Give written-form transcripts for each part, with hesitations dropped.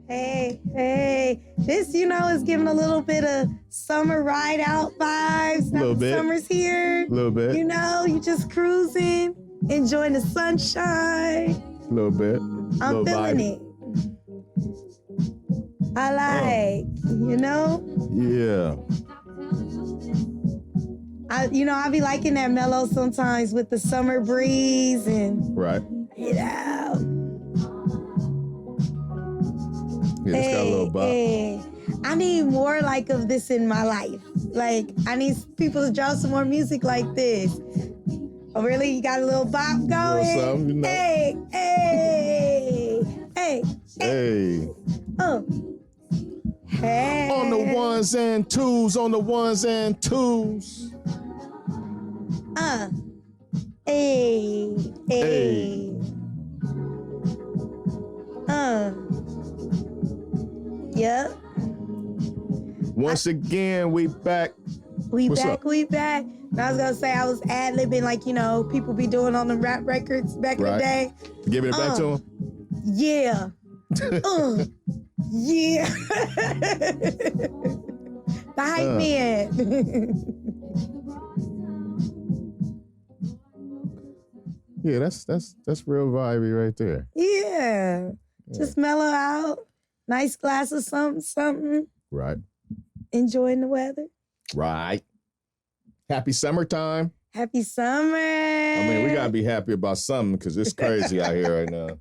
Hey. This, is giving a little bit of summer ride out vibes. Now the summer's here. A little bit. You just cruising, enjoying the sunshine. A little bit. I'm feeling it. I like, Yeah. I be liking that mellow sometimes with the summer breeze and right. Yeah, it's got a little bop. I need more of this in my life. I need people to drop some more music like this. Oh, really? You got a little bop going? Something, Hey. Hey. On the ones and twos. Hey. Yep. Once again, we back. We back. And I was gonna say I was ad-libbing people be doing on the rap records back in the day. Giving it back to him? Yeah. Yeah. The hype man. Yeah, that's real vibey right there. Yeah. Just mellow out. Nice glass of something. Right. Enjoying the weather. Right. Happy summertime. Happy summer. We gotta be happy about something because it's crazy out here right now.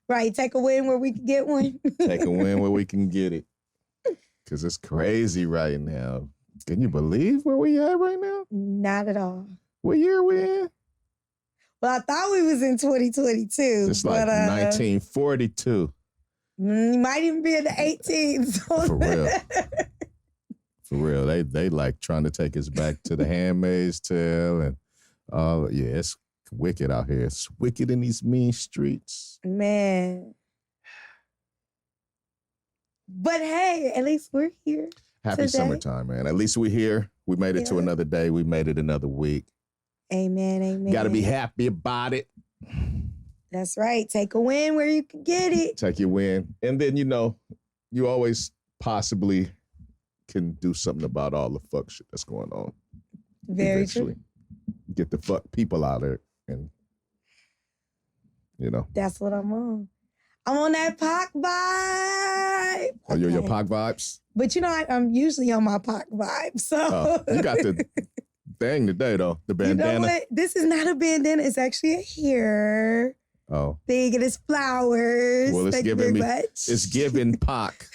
Right. Take a win where we can get one. Take a win where we can get it. Because it's crazy right now. Can you believe where we at right now? Not at all. What year we in? Well, I thought we was in 2022. It's like 1942. You might even be in the 18s. For real. For real. They trying to take us back to the Handmaid's Tale and it's wicked out here. It's wicked in these mean streets. Man. But hey, at least we're here. Happy today. Summertime, man. At least we're here. We made it to another day. We made it another week. Amen. Got to be happy about it. That's right. Take a win where you can get it. Take your win. And then, you always possibly can do something about all the fuck shit that's going on. Very eventually. True. Get the fuck people out there and, That's what I'm on. I'm on that Pac vibe. Oh, you're your Pac vibes? But I'm usually on my Pac vibe. So you got the thing today, though. The bandana. You know what? This is not a bandana. It's actually a hair thing. And it's flowers. Well, it's giving me. It's giving Pac.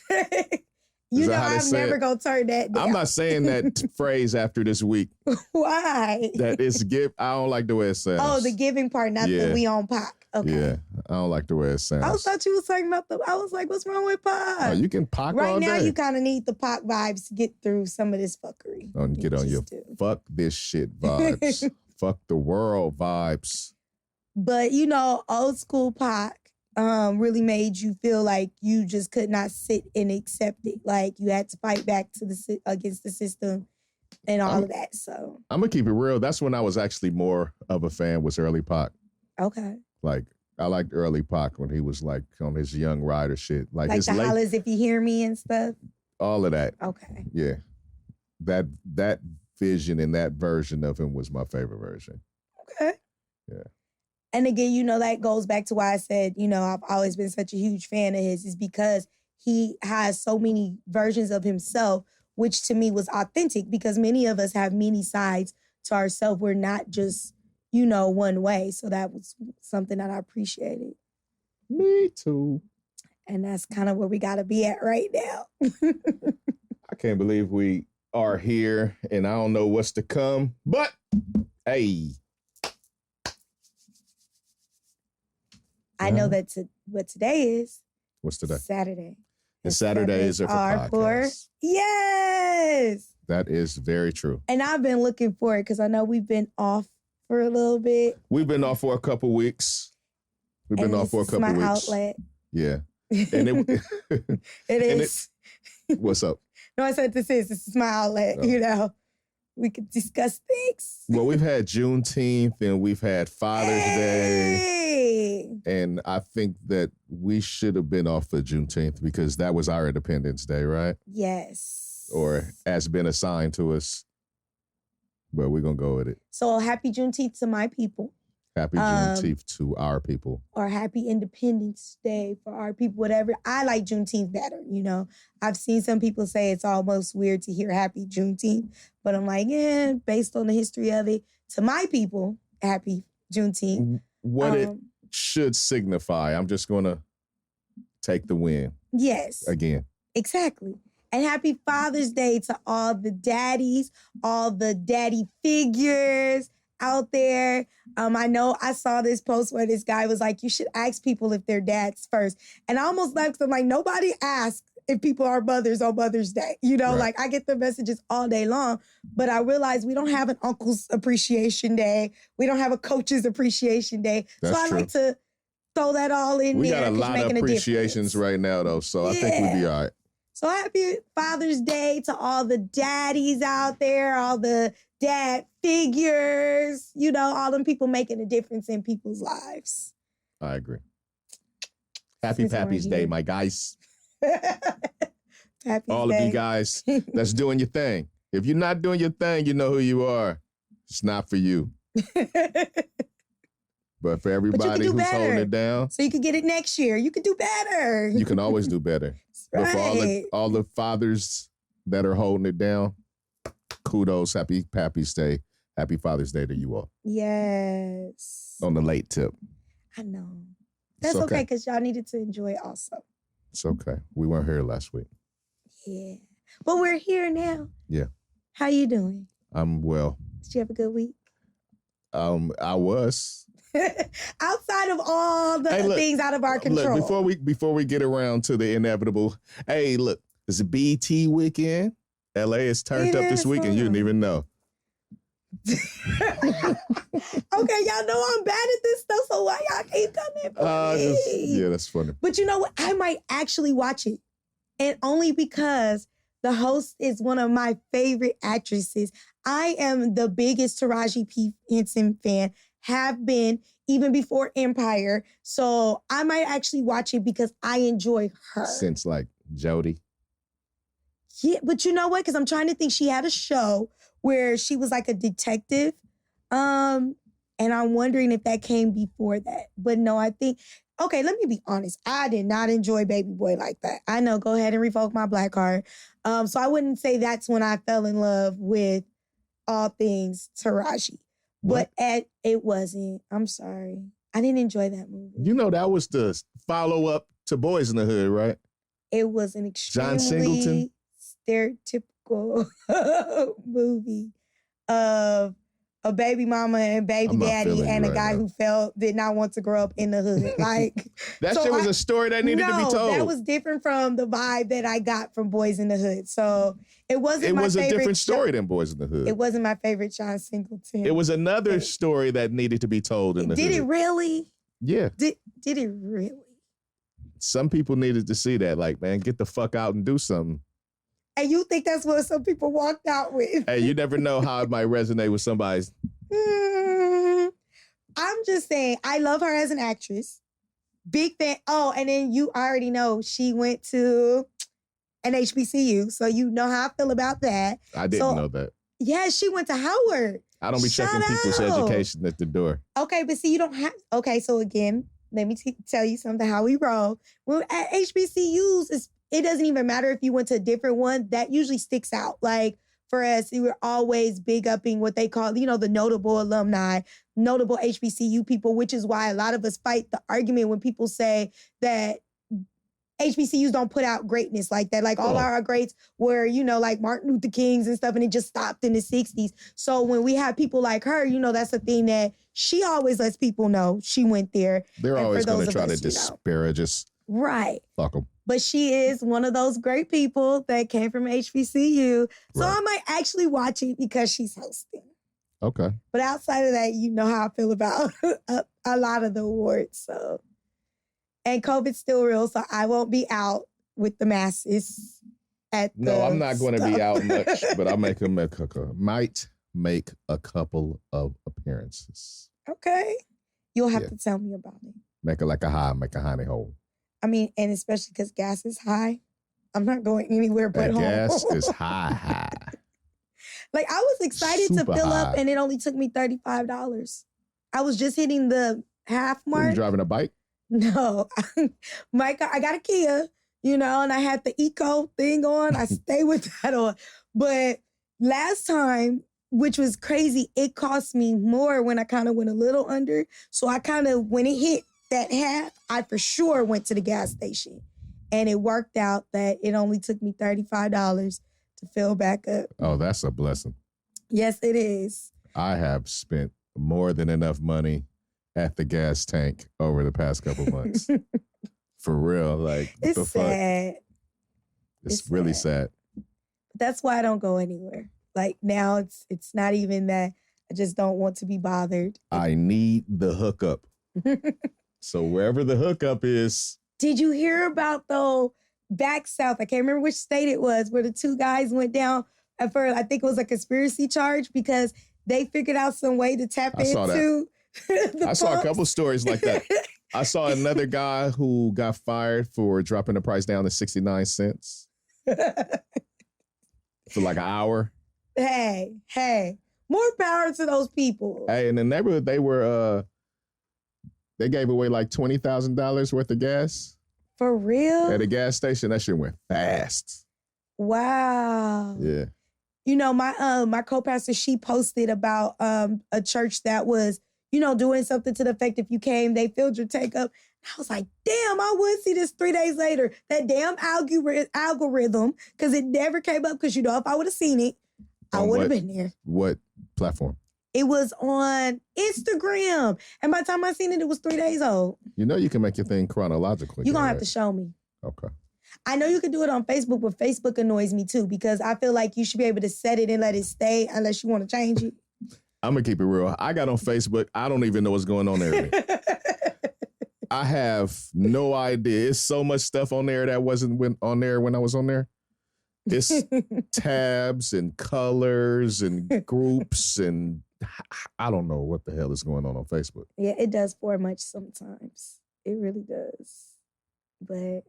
I'm never going to turn that down. I'm not saying that phrase after this week. Why? That it's give. I don't like the way it sounds. Oh, the giving part, not the we on Pac. Okay. Yeah, I don't like the way it sounds. I thought you was talking about I was like, what's wrong with Pac? Oh, you can Pac right all now, day. you kind of need the Pac vibes to get through some of this fuckery. Get on your fuck this shit vibes. Fuck the world vibes. But, old school Pac really made you feel like you just could not sit and accept it. Like you had to fight back against the system and all of that. So I'm going to keep it real. That's when I was actually more of a fan was early Pac. Okay. Like, I liked early Pac when he was on his Young Rider shit. Like his the hollers if you hear me and stuff? All of that. Okay. Yeah. That vision and that version of him was my favorite version. Okay. Yeah. And again, that goes back to why I said, I've always been such a huge fan of his, is because he has so many versions of himself, which to me was authentic because many of us have many sides to ourselves. We're not just, one way. So that was something that I appreciated. Me too. And that's kind of where we got to be at right now. I can't believe we are here and I don't know what's to come, but hey. I know that what today is. What's today? Saturday. And Saturdays are for podcasts. Yes. That is very true. And I've been looking for it because I know we've been off for a little bit. We've been off for a couple weeks. We've been off for a couple weeks. It's my outlet. Yeah. And it is. What's up? No, I said this is my outlet, we could discuss things. Well, we've had Juneteenth and we've had Father's Day. And I think that we should have been off for Juneteenth because that was our Independence Day, right? Yes. Or has been assigned to us. But we're going to go with it. So happy Juneteenth to my people. Happy Juneteenth to our people. Or happy Independence Day for our people, whatever. I like Juneteenth better, you know. I've seen some people say it's almost weird to hear happy Juneteenth. But I'm like, based on the history of it, to my people, happy Juneteenth. What it should signify, I'm just going to take the win. Yes. Again. Exactly. And happy Father's Day to all the daddies, all the daddy figures out there. I know I saw this post where this guy was like, you should ask people if they're dads first. And I almost left because I'm like, nobody asks if people are mothers on Mother's Day. You know, right. Like I get the messages all day long, but I realize we don't have an uncle's appreciation day. We don't have a coach's appreciation day. That's so I true. like to throw that all in we there. We got a lot of appreciations right now, though, so I think we'll be all right. So happy Father's Day to all the daddies out there, all the dad figures, you know, all them people making a difference in people's lives. I agree. Happy Pappy's Day, my guys. All of you guys that's doing your thing. If you're not doing your thing, you know who you are. It's not for you. But for everybody who's holding it down. So you could get it next year. You could do better. You can always do better. Right. But for all the fathers that are holding it down, kudos, happy Pappy's Day. Happy Father's Day to you all. Yes. On the late tip. I know. That's okay because y'all needed to enjoy it also. It's okay. We weren't here last week. Yeah. But we're here now. Yeah. How you doing? I'm well. Did you have a good week? I was. Outside of all the things out of our control. Look, before we get around to the inevitable, hey, look, it's a BT weekend. LA is turned up this weekend. You didn't even know. Okay, y'all know I'm bad at this stuff, so why y'all keep coming for me? Yeah, that's funny. But you know what? I might actually watch it. And only because the host is one of my favorite actresses. I am the biggest Taraji P. Henson fan, have been even before Empire. So I might actually watch it because I enjoy her. Since like Jodie. Yeah, but you know what? Because I'm trying to think. She had a show where she was like a detective. And I'm wondering if that came before that. But no, I think, okay, let me be honest. I did not enjoy Baby Boy like that. I know, go ahead and revoke my black card. So I wouldn't say that's when I fell in love with all things Taraji. What? But it wasn't. I'm sorry. I didn't enjoy that movie. You know, that was the follow-up to Boys in the Hood, right? It was an extremely stereotypical movie of a baby mama and baby daddy and a guy who did not want to grow up in the hood. Like that shit was a story that needed to be told. That was different from the vibe that I got from Boys in the Hood. So it wasn't it my was favorite a different story than Boys in the Hood. It wasn't my favorite John Singleton. It was another story that needed to be told in the hood. Did it really? Yeah. Did it really? Some people needed to see that. Like, man, get the fuck out and do something. And you think that's what some people walked out with? Hey, you never know how it might resonate with somebody's. I'm just saying, I love her as an actress. Big fan. Oh, and then you already know she went to an HBCU, so you know how I feel about that. I didn't know that. Yeah, she went to Howard. I don't be checking people's education at the door. Okay, but see, you don't have... Okay, so again, let me tell you something, how we roll. Well, at HBCUs, it doesn't even matter if you went to a different one. That usually sticks out. Like, for us, we were always big upping what they call, you know, the notable alumni, notable HBCU people, which is why a lot of us fight the argument when people say that HBCUs don't put out greatness like that. Like all our greats were, you know, like Martin Luther Kings and stuff, and it just stopped in the 60s. So when we have people like her, you know, that's the thing that she always lets people know she went there. They're always going to try to disparage us. Right. Fuck them. But she is one of those great people that came from HBCU. So I might actually watch it because she's hosting. Okay. But outside of that, you know how I feel about a lot of the awards. So, and COVID's still real, so I won't be out with the masses. at the No, I'm not going to be stuff. out much, but I might make a couple of appearances. Okay. You'll have to tell me about it. Make it like a high, make a honey hole. I mean, and especially because gas is high. I'm not going anywhere but home. Gas is high. Like, I was excited Super to fill high. up, and it only took me $35. I was just hitting the half Were mark. you driving a bike? No. I got a Kia, and I had the eco thing on. I stay with that on. But last time, which was crazy, it cost me more when I kind of went a little under. So I kind of, when it hit that half, I for sure went to the gas station. And it worked out that it only took me $35 to fill back up. Oh, that's a blessing. Yes, it is. I have spent more than enough money at the gas tank over the past couple months. For real. Like, what It's the fuck? sad. It's really sad. That's why I don't go anywhere. Like, now it's not even that. I just don't want to be bothered. I need the hookup. So wherever the hookup is. Did you hear about, though, back south? I can't remember which state it was, where the two guys went down for, I think it was a conspiracy charge because they figured out some way to tap into I saw a couple stories like that. I saw another guy who got fired for dropping the price down to 69 cents for like an hour. Hey, more power to those people. Hey, in the neighborhood, they gave away like $20,000 worth of gas. For real? At a gas station. That shit went fast. Wow. Yeah. My co-pastor, she posted about a church that was, doing something to the effect, if you came, they filled your tank up. And I was like, damn, I would see this 3 days later. That damn algorithm, because it never came up, because, if I would have seen it, I would have been there. What platform? It was on Instagram. And by the time I seen it, it was 3 days old. You can make your thing chronologically. You're going to have to show me. Okay. I know you can do it on Facebook, but Facebook annoys me too, because I feel like you should be able to set it and let it stay unless you want to change it. I'm going to keep it real. I got on Facebook. I don't even know what's going on there. I have no idea. It's so much stuff on there that wasn't on there when I was on there. It's tabs and colors and groups, and I don't know what the hell is going on Facebook. Yeah, it does for much sometimes. It really does. But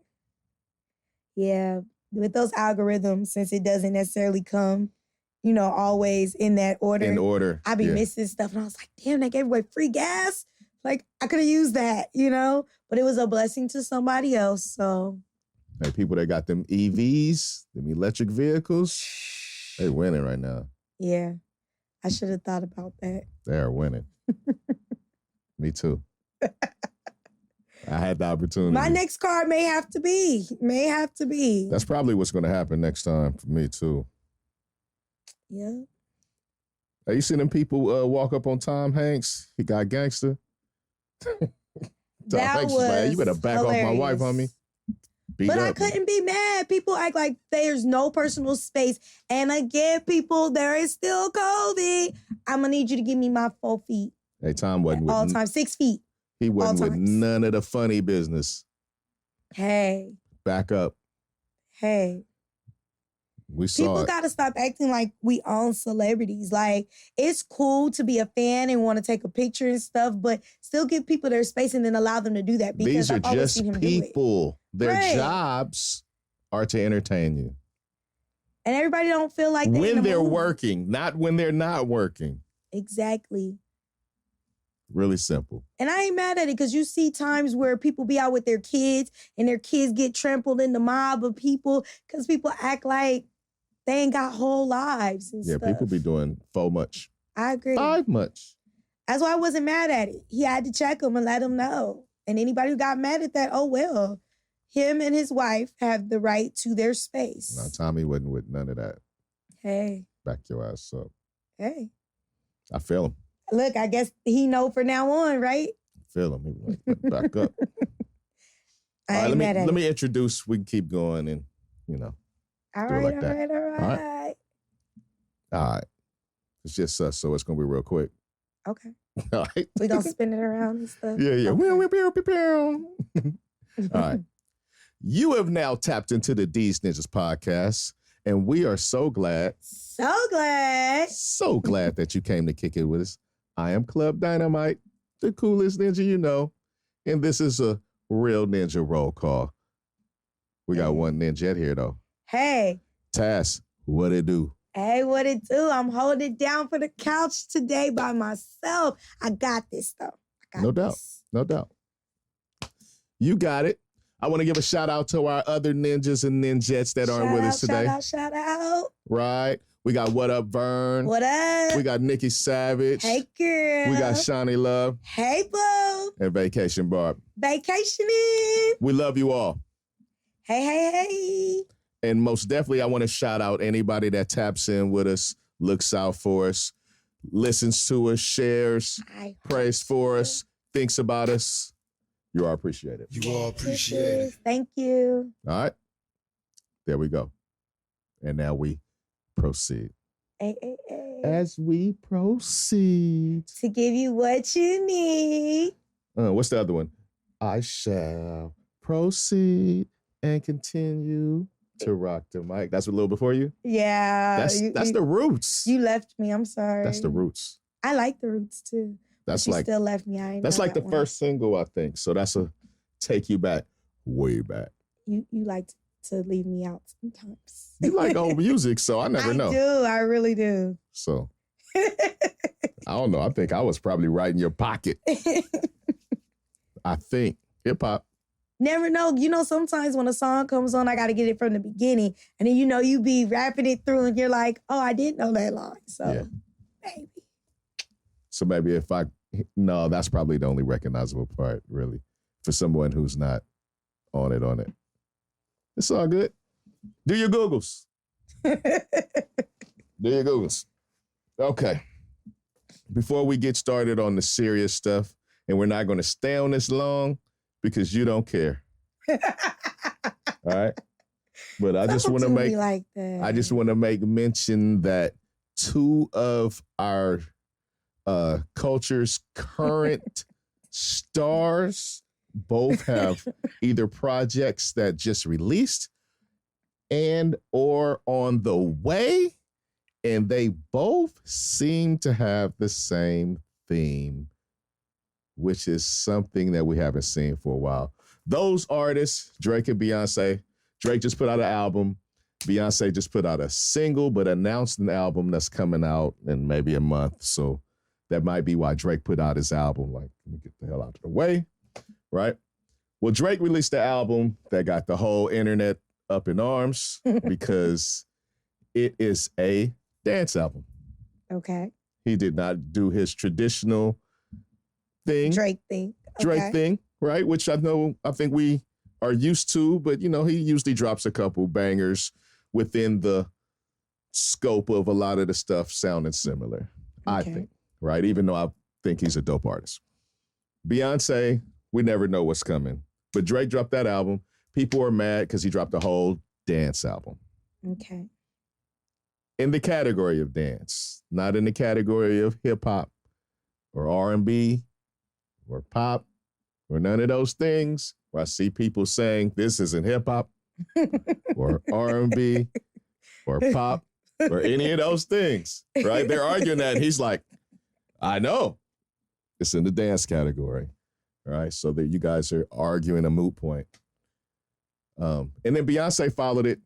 yeah, with those algorithms, since it doesn't necessarily come, always in that order. In order. I be missing stuff. And I was like, damn, they gave away free gas. Like, I could have used that, But it was a blessing to somebody else, so. Hey, people that got them EVs, them electric vehicles, they winning right now. Yeah, I should have thought about that. They are winning. Me too. I had the opportunity. My next car may have to be. That's probably what's going to happen next time for me too. Yeah. Have you seen them people walk up on Tom Hanks? He got gangster. Tom Hanks was like, you better back hilarious. off my wife, homie. But I couldn't be mad. People act like there's no personal space. And again, people, there is still COVID. I'm going to need you to give me my 4 feet. Hey, Tom wasn't with all time, 6 feet. He wasn't with none of the funny business. Hey. Back up. Hey. We saw People got to stop acting like we own celebrities. Like, it's cool to be a fan and want to take a picture and stuff, but still give people their space and then allow them to do that. Because these are I've always just seen him people. Do it. Their jobs are to entertain you. And everybody don't feel like when they're working, not when they're not working. Exactly. Really simple. And I ain't mad at it, because you see times where people be out with their kids and their kids get trampled in the mob of people because people act like they ain't got whole lives and stuff. People be doing so much. I agree. Much. That's why I wasn't mad at it. He had to check him and let him know. And anybody who got mad at that, oh well. Him and his wife have the right to their space. Now, Tommy wasn't with none of that. Hey. Back your ass up. Hey. I feel him. Look, I guess he know from now on, right? Feel him. He like, back up. I ain't mad at it. Let me introduce. We can keep going and, All do it right, like all that. right, all right. All right. It's just us, so it's going to be real quick. Okay. All right. We going to spin it around and stuff? Yeah. Okay. All right. You have now tapped into the Deez Ninjas Podcast, and we are so glad that you came to kick it with us. I am Club Dynamite, the coolest ninja you know, and this is a real ninja roll call. We got one ninja here, though. Hey. Tass, what it do? Hey, what it do? I'm holding it down for the couch today by myself. I got this, though. No doubt. You got it. I want to give a shout out to our other ninjas and ninjettes that aren't with us today. Shout out. Right. We got What Up, Vern. What up? We got Nikki Savage. Hey, girl. We got Shanni Love. Hey, boo. And Vacation Barb. Vacationing. We love you all. Hey. And most definitely, I want to shout out anybody that taps in with us, looks out for us, listens to us, shares, prays for us, thinks about us. You are appreciated. You are appreciated. Thank you. All right. There we go. And now we proceed. Hey. As we proceed. To give you what you need. What's the other one? I shall proceed and continue to rock the mic. That's a little before you? Yeah. That's the Roots. You left me. I'm sorry. That's the Roots. I like the Roots too. That's you like still left me. That's like the first single, I think. So that's a take you back, way back. You like to leave me out sometimes. You like old music, so I never know. I do. I really do. So I don't know. I think I was probably right in your pocket. I think hip hop. Never know. You know, sometimes when a song comes on, I got to get it from the beginning, and then you be rapping it through, and you're like, "Oh, I didn't know that line." So maybe. So maybe no, that's probably the only recognizable part, really, for someone who's not on it. It's all good. Do your Googles. Okay. Before we get started on the serious stuff, and we're not going to stay on this long because you don't care. All right? But I just want to make mention that two of our culture's current stars both have either projects that just released and or on the way, and they both seem to have the same theme, which is something that we haven't seen for a while. Those artists, Drake and Beyonce. Drake just put out an album. Beyonce just put out a single, but announced an album that's coming out in maybe a month. So that might be why Drake put out his album. Like, let me get the hell out of the way, right? Well, Drake released the album that got the whole internet up in arms because it is a dance album. Okay. He did not do his traditional thing. Drake thing, right? Which I think we are used to, but, he usually drops a couple bangers within the scope of a lot of the stuff sounding similar, I think. Right? Even though I think he's a dope artist. Beyonce, we never know what's coming. But Drake dropped that album. People are mad because he dropped a whole dance album. Okay. In the category of dance, not in the category of hip hop or R&B or pop or none of those things where I see people saying this isn't hip hop or R&B or pop or any of those things, right? They're arguing that. He's like, I know. It's in the dance category. All right. So that you guys are arguing a moot point. And then Beyonce followed it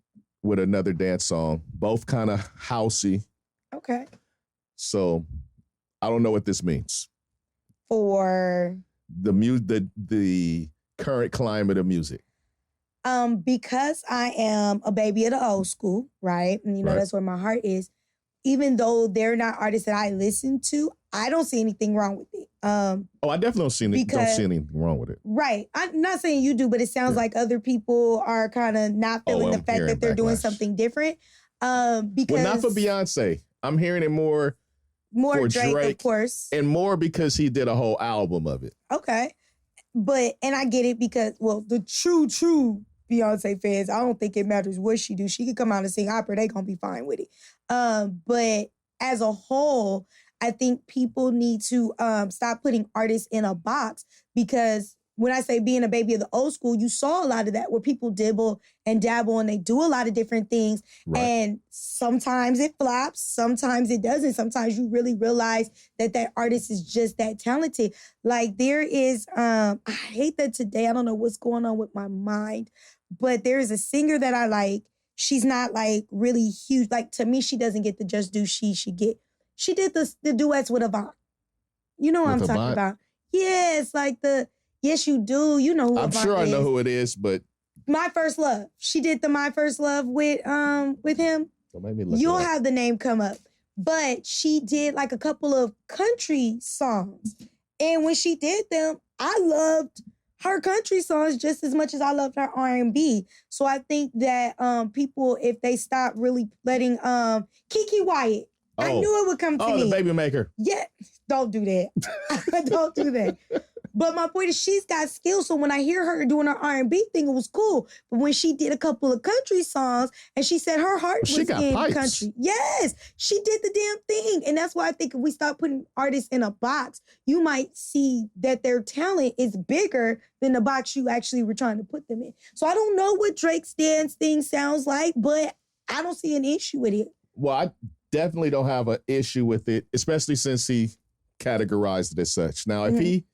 with another dance song, both kind of housey. Okay. So I don't know what this means. For the current climate of music. Because I am a baby of the old school, right? And that's where my heart is. Even though they're not artists that I listen to, I don't see anything wrong with it. I definitely don't see anything wrong with it. Right. I'm not saying you do, but it sounds like other people are kind of not feeling the fact that they're doing something different. Because not for Beyonce. I'm hearing it more for Drake, of course. And more because he did a whole album of it. Okay. And I get it because, the true Beyonce fans, I don't think it matters what she do. She could come out and sing opera. They gonna be fine with it. But as a whole, I think people need to stop putting artists in a box because when I say being a baby of the old school, you saw a lot of that where people dibble and dabble and they do a lot of different things. Right. And sometimes it flops, sometimes it doesn't. Sometimes you really realize that artist is just that talented. Like there is, I hate that today, I don't know what's going on with my mind, but there is a singer that I like. She's not like really huge. Like to me, she doesn't get the just due she did the duets with Avant. You know what I'm talking about. Yeah, it's like yes, you do. You know who I'm Avant sure I is. know who it is, but My First Love. She did the My First Love with him. Don't make me look You'll have the name come up. But she did like a couple of country songs. And when she did them, I loved her country songs just as much as I loved her R&B. So I think that people, if they stop really letting Kiki Wyatt, I knew it would come to me. Oh, the Baby Maker. Yeah, don't do that. Don't do that. But my point is she's got skills. So when I hear her doing her R&B thing, it was cool. But when she did a couple of country songs and she said her heart was in pipes. Country. Yes, she did the damn thing. And that's why I think if we stop putting artists in a box, you might see that their talent is bigger than the box you actually were trying to put them in. So I don't know what Drake's dance thing sounds like, but I don't see an issue with it. Well, I definitely don't have an issue with it, especially since he categorized it as such. Now, if he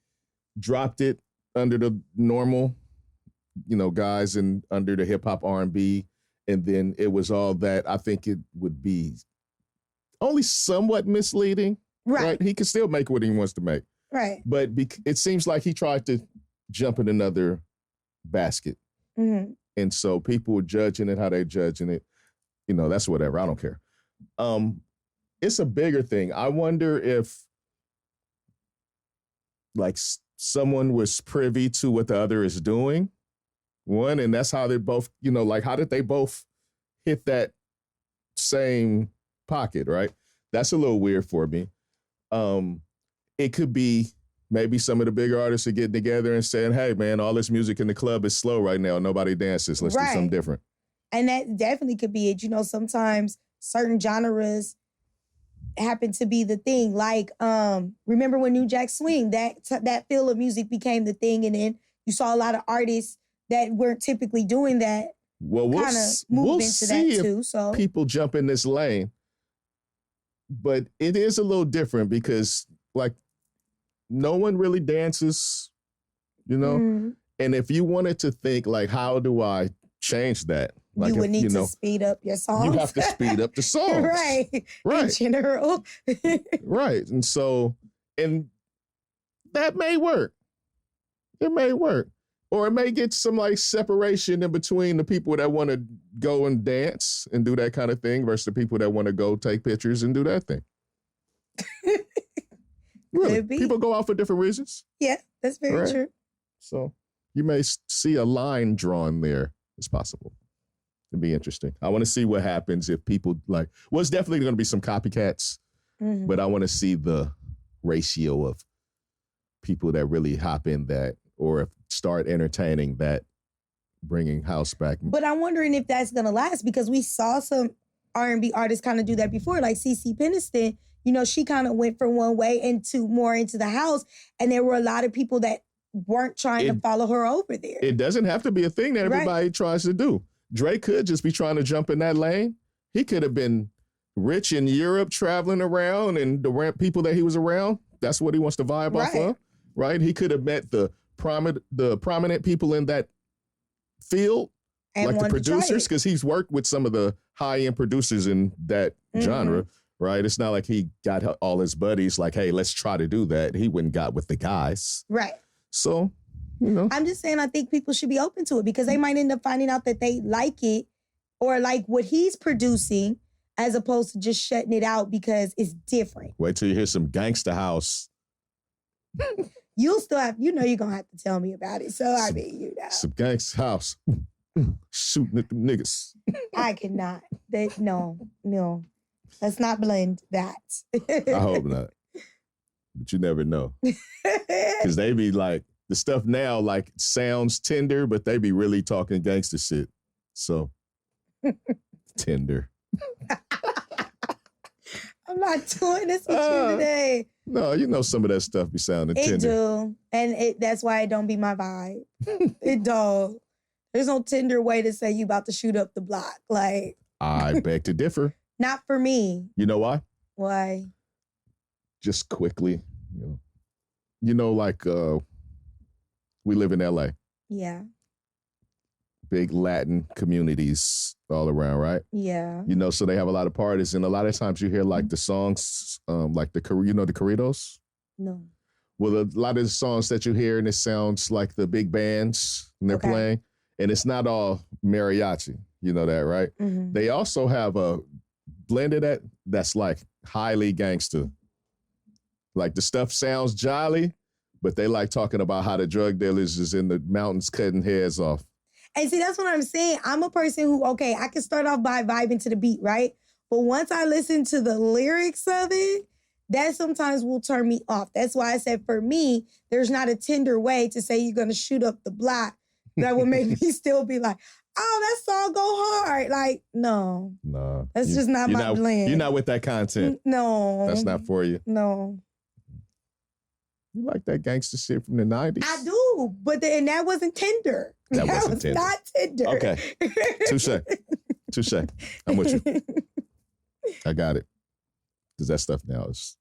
dropped it under the normal, guys and under the hip hop R&B, and then it was all that, I think it would be only somewhat misleading. Right? He can still make what he wants to make. Right. But it seems like he tried to jump in another basket. Mm-hmm. And so people were judging it how they're judging it. That's whatever. I don't care. It's a bigger thing. I wonder if like someone was privy to what the other is doing. One, and that's how they both, like how did they both hit that same pocket, right? That's a little weird for me. It could be maybe some of the bigger artists are getting together and saying, hey man, all this music in the club is slow right now. Nobody dances. Let's do something different. And that definitely could be it. Sometimes certain genres happen to be the thing. Like, remember when New Jack Swing, that feel of music became the thing, and then you saw a lot of artists that weren't typically doing that. Well, we'll see if people jump in this lane, but it is a little different because, like, no one really dances, And if you wanted to think, like, how do I change that? Like you would need to speed up your songs. You have to speed up the songs. Right. In general. Right. And so, and that may work. It may work. Or it may get some like separation in between the people that want to go and dance and do that kind of thing versus the people that want to go take pictures and do that thing. Really. People go out for different reasons. Yeah, that's very true. So you may see a line drawn there. It's possible. It'd be interesting. I want to see what happens if people it's definitely going to be some copycats, but I want to see the ratio of people that really hop in that or start entertaining that, bringing house back. But I'm wondering if that's going to last because we saw some R&B artists kind of do that before, like CeCe Peniston. She kind of went from one way into the house, and there were a lot of people that weren't trying to follow her over there. It doesn't have to be a thing that everybody tries to do. Drake could just be trying to jump in that lane. He could have been rich in Europe, traveling around, and the people that he was around, that's what he wants to vibe off of, right? He could have met the prominent people in that field, and like the producers, because he's worked with some of the high-end producers in that genre, right? It's not like he got all his buddies like, hey, let's try to do that. He went and got with the guys. Right. So, I'm just saying I think people should be open to it because they might end up finding out that they like it or like what he's producing as opposed to just shutting it out because it's different. Wait till you hear some gangsta house. You'll still have, you're going to have to tell me about it. So, Some gangsta house. Shooting at them niggas. I cannot. No. Let's not blend that. I hope not. But you never know. Because they be like, the stuff now like sounds tender, but they be really talking gangster shit. So, tender. I'm not doing this with you today. No, you know some of that stuff be sounding tender. It do. And that's why it don't be my vibe. It don't. There's no tender way to say you about to shoot up the block. Like, I beg to differ. Not for me. You know why? Why? Just quickly, like we live in LA. Yeah. Big Latin communities all around, right? Yeah. So they have a lot of parties, and a lot of times you hear like the songs, like the corridos? No. Well, a lot of the songs that you hear, and it sounds like the big bands, and they're playing, and it's not all mariachi. You know that, right? Mm-hmm. They also have a blend of that's like highly gangster. Like the stuff sounds jolly, but they like talking about how the drug dealers is in the mountains cutting heads off. And see, that's what I'm saying. I'm a person who, I can start off by vibing to the beat, right? But once I listen to the lyrics of it, that sometimes will turn me off. That's why I said for me, there's not a tender way to say you're going to shoot up the block that would make me still be like, oh, that song go hard. Like, no. Nah. That's just not my blend. You're not with that content. No. That's not for you. No. You like that gangster shit from the 90s? I do, but that wasn't tender. That wasn't was tender. not tender. Okay. Touche. I'm with you. I got it. Because that stuff now is...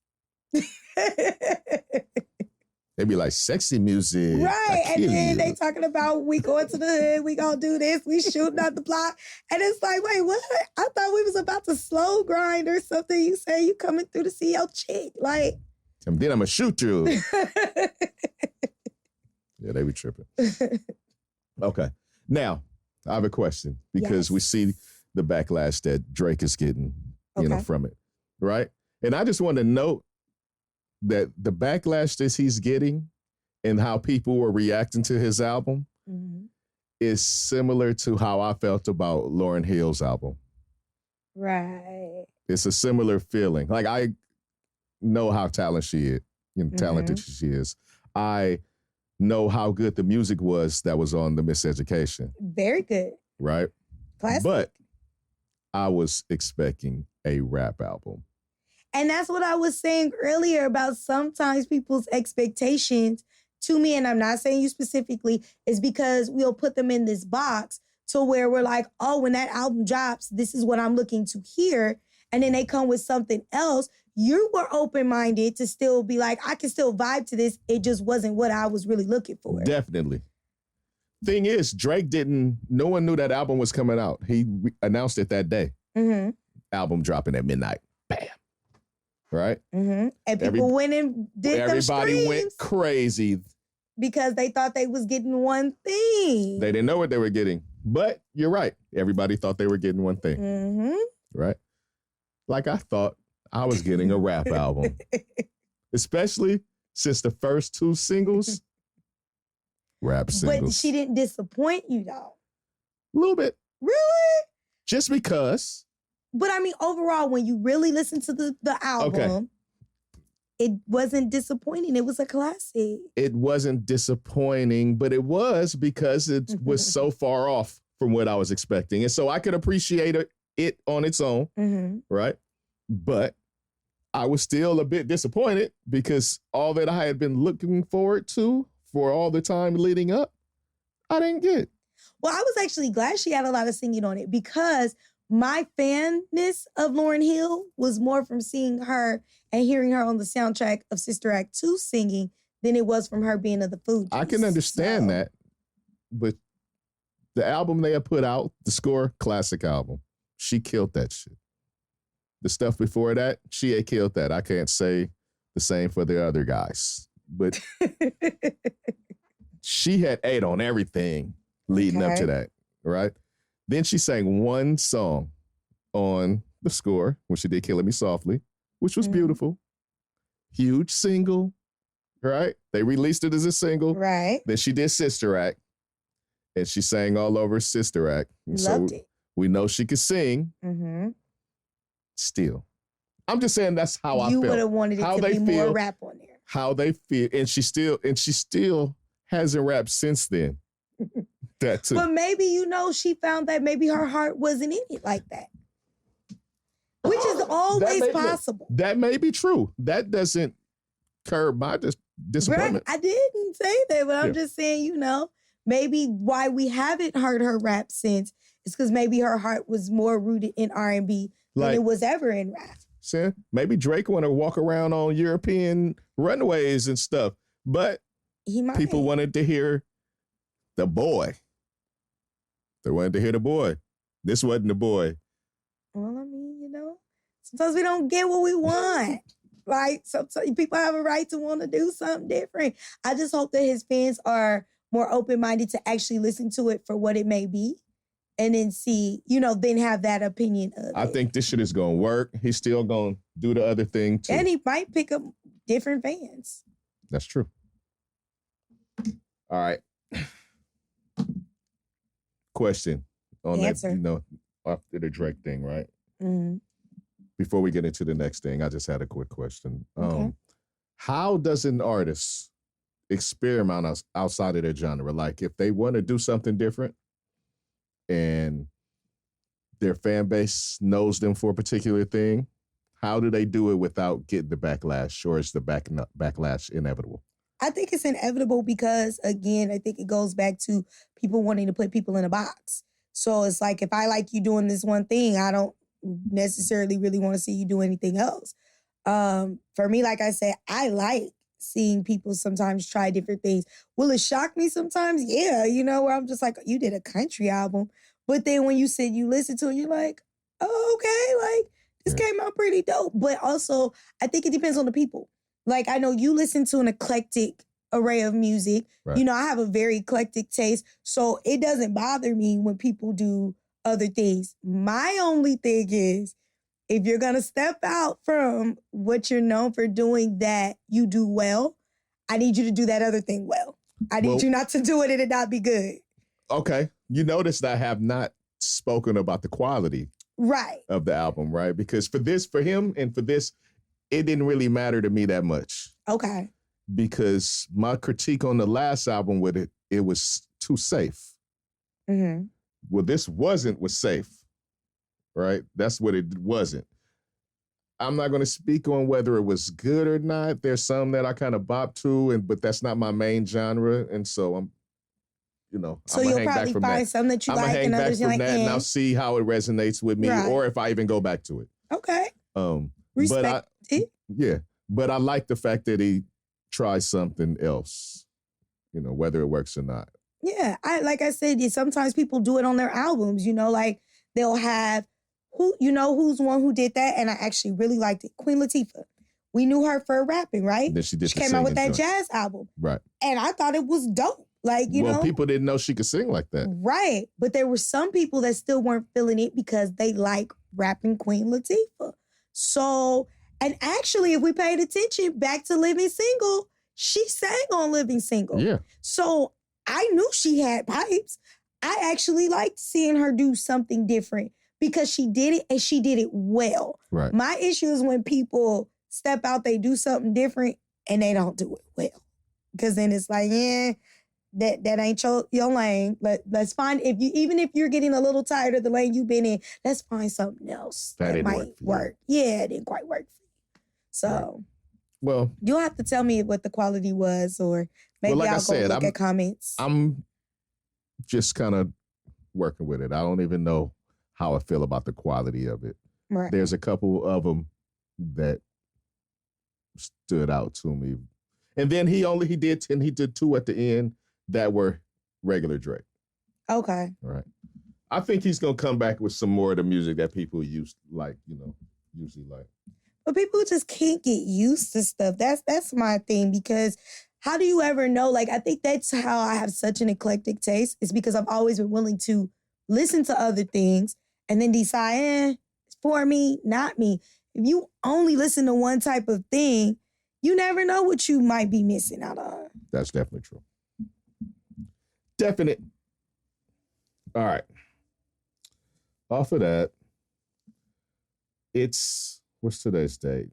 They be like, sexy music. Right. And then they talking about we going to the hood, we gonna do this, we shooting up the block. And it's like, wait, what? I thought we was about to slow grind or something. You say you coming through to see your chick. Like... And then I'm going to shoot you. Yeah, they be tripping. Okay. Now, I have a question because we see the backlash that Drake is getting, from it, right? And I just want to note that the backlash that he's getting and how people were reacting to his album is similar to how I felt about Lauryn Hill's album. Right. It's a similar feeling. Like, I know how talented she is. I know how good the music was that was on the Miseducation. Very good. Right? Classic. But I was expecting a rap album. And that's what I was saying earlier about sometimes people's expectations to me, and I'm not saying you specifically, is because we'll put them in this box to where we're like, oh, when that album drops, this is what I'm looking to hear. And then they come with something else. You were open-minded to still be like, I can still vibe to this. It just wasn't what I was really looking for. Definitely. Thing is, Drake no one knew that album was coming out. He announced it that day. Mm-hmm. Album dropping at midnight. Bam. Right? Mm-hmm. And people went and did everybody went crazy. Because they thought they was getting one thing. They didn't know what they were getting. But you're right. Everybody thought they were getting one thing. Mm-hmm. Right? Like I thought I was getting a rap album. Especially since the first two singles, rap singles. But she didn't disappoint you, though. A little bit. Really? Just because. But I mean, overall, when you really listen to the album, it wasn't disappointing. It was a classic. It wasn't disappointing, but it was because it was so far off from what I was expecting. And so I could appreciate it on its own, right? But I was still a bit disappointed because all that I had been looking forward to for all the time leading up, I didn't get. Well, I was actually glad she had a lot of singing on it because my fanness of Lauryn Hill was more from seeing her and hearing her on the soundtrack of Sister Act 2 singing than it was from her being of the Fugees. I can understand that, but the album they had put out, The Score, classic album. She killed that shit. The stuff before that, she had killed that. I can't say the same for the other guys, but she had ate on everything leading up to that, right? Then she sang one song on The Score when she did Killing Me Softly, which was beautiful. Huge single, right? They released it as a single. Right. Then she did Sister Act, and she sang all over Sister Act. Loved it. We know she could sing. Mm-hmm. Still. I'm just saying that's how I felt. You would have wanted it to be more rap on there. How they feel. And she still hasn't rapped since then. That too. But maybe, she found that maybe her heart wasn't in it like that. which is always possible. That may be true. That doesn't curb my disappointment. Right. I didn't say that, but I'm just saying, maybe why we haven't heard her rap since is because maybe her heart was more rooted in R&B than it was ever in rap. See, maybe Drake want to walk around on European runways and stuff, but people wanted to hear the boy. They wanted to hear the boy. This wasn't the boy. Well, I mean, sometimes we don't get what we want. Like, sometimes people have a right to want to do something different. I just hope that his fans are more open-minded to actually listen to it for what it may be and then see, then have that opinion of it. I think this shit is going to work. He's still going to do the other thing, too. And he might pick up different fans. That's true. All right. Question on Answer. that, after the Drake thing, right? Mm-hmm. Before we get into the next thing, I just had a quick question. Okay. How does an artist experiment outside of their genre? Like, if they want to do something different and their fan base knows them for a particular thing, how do they do it without getting the backlash, or is the backlash inevitable? I think it's inevitable because, again, I think it goes back to people wanting to put people in a box. So it's like, if I like you doing this one thing, I don't necessarily really want to see you do anything else. For me, like I said, I like seeing people sometimes try different things. Will it shock me sometimes? Yeah, where I'm just like, you did a country album. But then when you said you listen to it, you're like, oh, okay, like, this came out pretty dope. But also, I think it depends on the people. Like, I know you listen to an eclectic array of music. Right. I have a very eclectic taste. So it doesn't bother me when people do other things. My only thing is, if you're going to step out from what you're known for doing that you do well, I need you to do that other thing well. I need you not to do it and it not be good. Okay. You notice that I have not spoken about the quality of the album, right? Because for him and for this, it didn't really matter to me that much. Okay. Because my critique on the last album with it was too safe. Mm-hmm. Well, this was safe, right? That's what it wasn't. I'm not going to speak on whether it was good or not. There's some that I kind of bop to, but that's not my main genre. And so I'm, So you'll probably find some that you like and others you like. And I'll see how it resonates with me, or if I even go back to it. Okay. Respect it. Yeah. But I like the fact that he tries something else, whether it works or not. Yeah. Like I said, sometimes people do it on their albums, like they'll have who's one who did that, and I actually really liked it. Queen Latifah. We knew her for rapping, right? Then she came out with that jazz album. Right. And I thought it was dope. Like, people didn't know she could sing like that. Right. But there were some people that still weren't feeling it because they like rapping Queen Latifah. So, and actually, if we paid attention back to Living Single, she sang on Living Single. Yeah. So I knew she had pipes. I actually liked seeing her do something different because she did it and she did it well. Right. My issue is when people step out, they do something different and they don't do it well. Because then it's like, that ain't your lane. Let's find, even if you're getting a little tired of the lane you've been in, let's find something else that might work. Yeah, it didn't quite work for you. So, right. Well, you'll have to tell me what the quality was, or maybe I'll go look at comments. I'm just kind of working with it. I don't even know how I feel about the quality of it. Right. There's a couple of them that stood out to me. And then he did 10, he did 2 at the end that were regular Drake. Okay. All right. I think he's going to come back with some more of the music that people usually like. But people just can't get used to stuff. That's my thing, because how do you ever know? Like, I think that's how I have such an eclectic taste, is because I've always been willing to listen to other things and then decide, it's for me, not me. If you only listen to one type of thing, you never know what you might be missing out on. That's definitely true. Definite. All right. Off of that, what's today's date?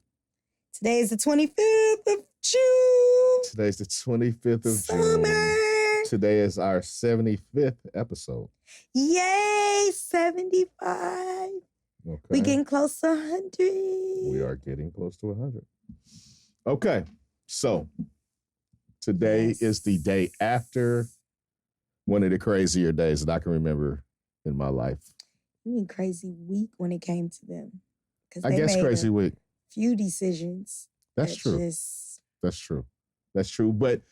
Today is the 25th of June. Today's the 25th of Summer. June. Today is our 75th episode. Yay, 75. Okay. We getting close to 100. We are getting close to 100. Okay. So today is the day after one of the crazier days that I can remember in my life. You mean crazy week when it came to them? I guess crazy week. Few decisions. That's true. That's true. That's true. But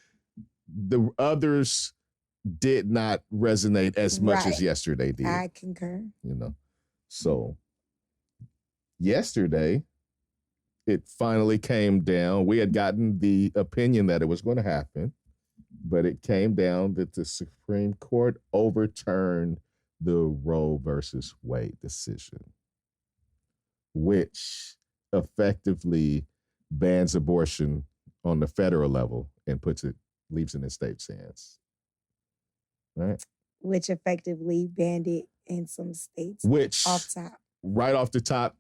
the others did not resonate as much as yesterday did. I concur. You know, so yesterday it finally came down. We had gotten the opinion that it was going to happen, but it came down that the Supreme Court overturned the Roe versus Wade decision, which effectively bans abortion on the federal level and leaves it in states' hands. Right? Which effectively banned it in some states. Which, off top. Right off the top,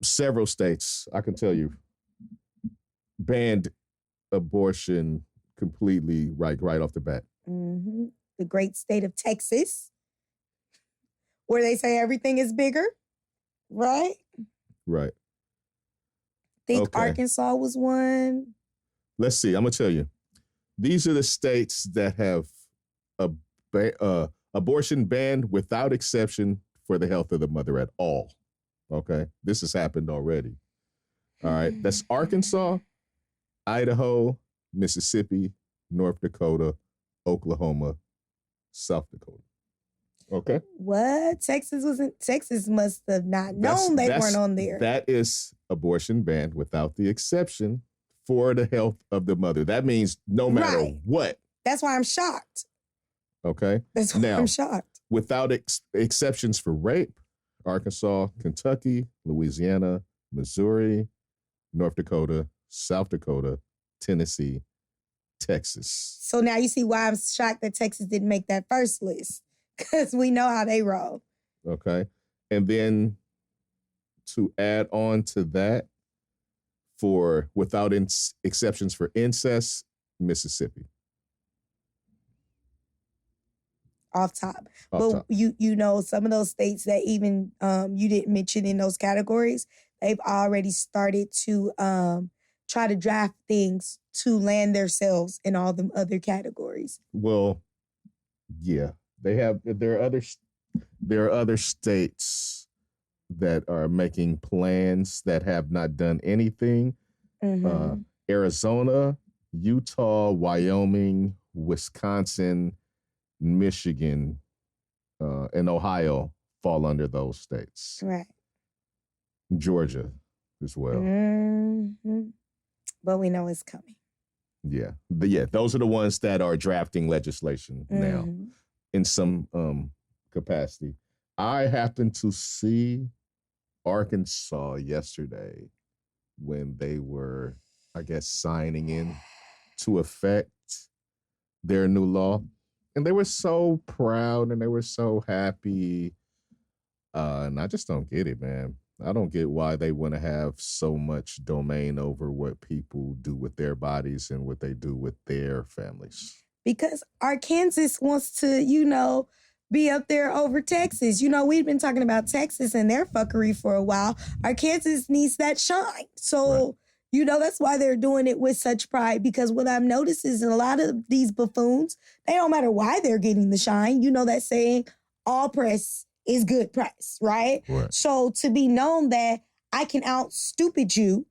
several states, I can tell you, banned abortion completely right off the bat. Mm-hmm. The great state of Texas, where they say everything is bigger, right? Right. I think Arkansas was one. Let's see. I'm going to tell you. These are the states that have abortion banned without exception for the health of the mother at all. Okay? This has happened already. All right? That's Arkansas, Idaho, Mississippi, North Dakota, Oklahoma, South Dakota. Okay? What? Texas must have not known they weren't on there. That is abortion banned without the exception for the health of the mother. That means no matter what. That's why I'm shocked. Okay? That's why I'm shocked. Without exceptions for rape, Arkansas, Kentucky, Louisiana, Missouri, North Dakota, South Dakota, Tennessee, Texas. So now you see why I'm shocked that Texas didn't make that first list. Because we know how they roll. Okay. And then to add on to that, for without exceptions for incest, Mississippi. Off top. But you know, some of those states that even you didn't mention in those categories, they've already started to try to draft things to land themselves in all them other categories. Well, yeah. There are other states that are making plans that have not done anything. Mm-hmm. Arizona, Utah, Wyoming, Wisconsin, Michigan, and Ohio fall under those states. Right. Georgia as well. Mm-hmm. But we know it's coming. Yeah. Those are the ones that are drafting legislation now. In some capacity. I happened to see Arkansas yesterday when they were, I guess, signing in to effect their new law. And they were so proud and they were so happy. And I just don't get it, man. I don't get why they want to have so much domain over what people do with their bodies and what they do with their families. Because Arkansas wants to, be up there over Texas. We've been talking about Texas and their fuckery for a while. Arkansas needs that shine. So, that's why they're doing it with such pride. Because what I've noticed is in a lot of these buffoons, they don't matter why they're getting the shine. You know that saying, all press is good press, right? So to be known that I can out-stupid you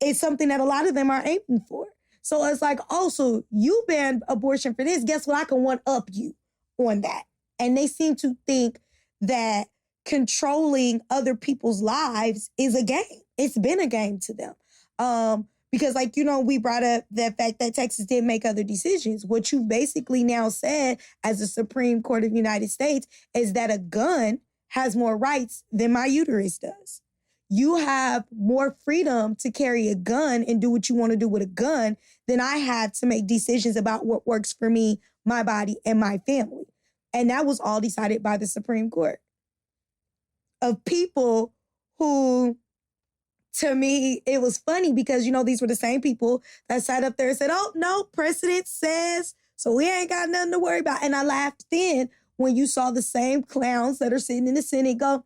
is something that a lot of them are aiming for. So it's like, so you banned abortion for this. Guess what? I can one-up you on that. And they seem to think that controlling other people's lives is a game. It's been a game to them. Because we brought up the fact that Texas did make other decisions. What you basically now said as the Supreme Court of the United States is that a gun has more rights than my uterus does. You have more freedom to carry a gun and do what you want to do with a gun than I have to make decisions about what works for me, my body, and my family. And that was all decided by the Supreme Court. Of people who, to me, it was funny because, these were the same people that sat up there and said, oh, no, precedent says, so we ain't got nothing to worry about. And I laughed then when you saw the same clowns that are sitting in the Senate go,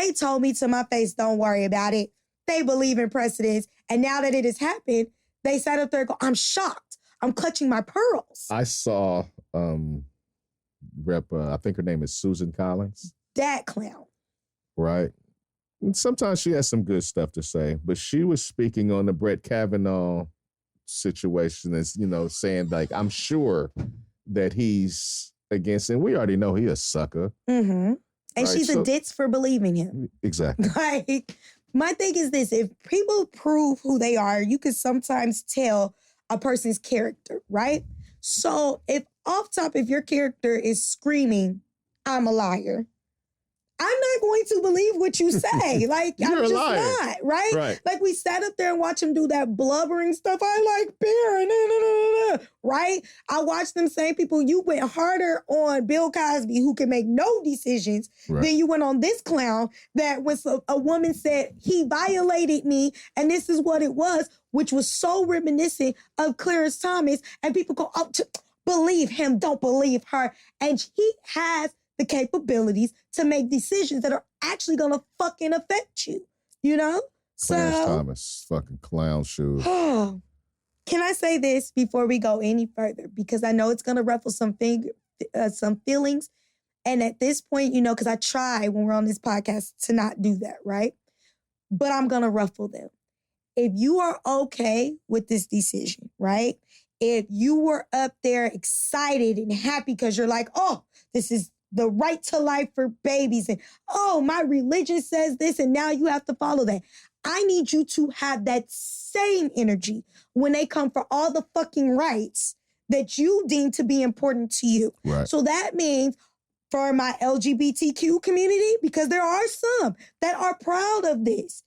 They told me to my face, don't worry about it. They believe in precedents. And now that it has happened, they sat up there and go, I'm shocked. I'm clutching my pearls. I saw I think her name is Susan Collins. That clown. Right. And sometimes she has some good stuff to say, but she was speaking on the Brett Kavanaugh situation as, saying like, I'm sure that he's against, and we already know he's a sucker. Mm-hmm. And right? She's a ditz for believing him. Exactly. Like, my thing is this, if people prove who they are, you can sometimes tell a person's character, right? So if off top, if your character is screaming, I'm a liar, I'm not going to believe what you say. Like, I'm just not, right? Like, we sat up there and watched him do that blubbering stuff. I like beer, right? I watched them same people. You went harder on Bill Cosby, who can make no decisions, than you went on this clown that when a woman said, he violated me, and this is what it was, which was so reminiscent of Clarence Thomas, and people go, oh, believe him, don't believe her. And he has the capabilities to make decisions that are actually going to fucking affect you, Clarence Thomas, fucking clown shoes. Can I say this before we go any further? Because I know it's going to ruffle some feelings. And at this point, because I try when we're on this podcast to not do that, right? But I'm going to ruffle them. If you are okay with this decision, right? If you were up there excited and happy because you're like, oh, this is the right to life for babies. And, oh, my religion says this, and now you have to follow that. I need you to have that same energy when they come for all the fucking rights that you deem to be important to you. Right. So that means for my LGBTQ community, because there are some that are proud of this,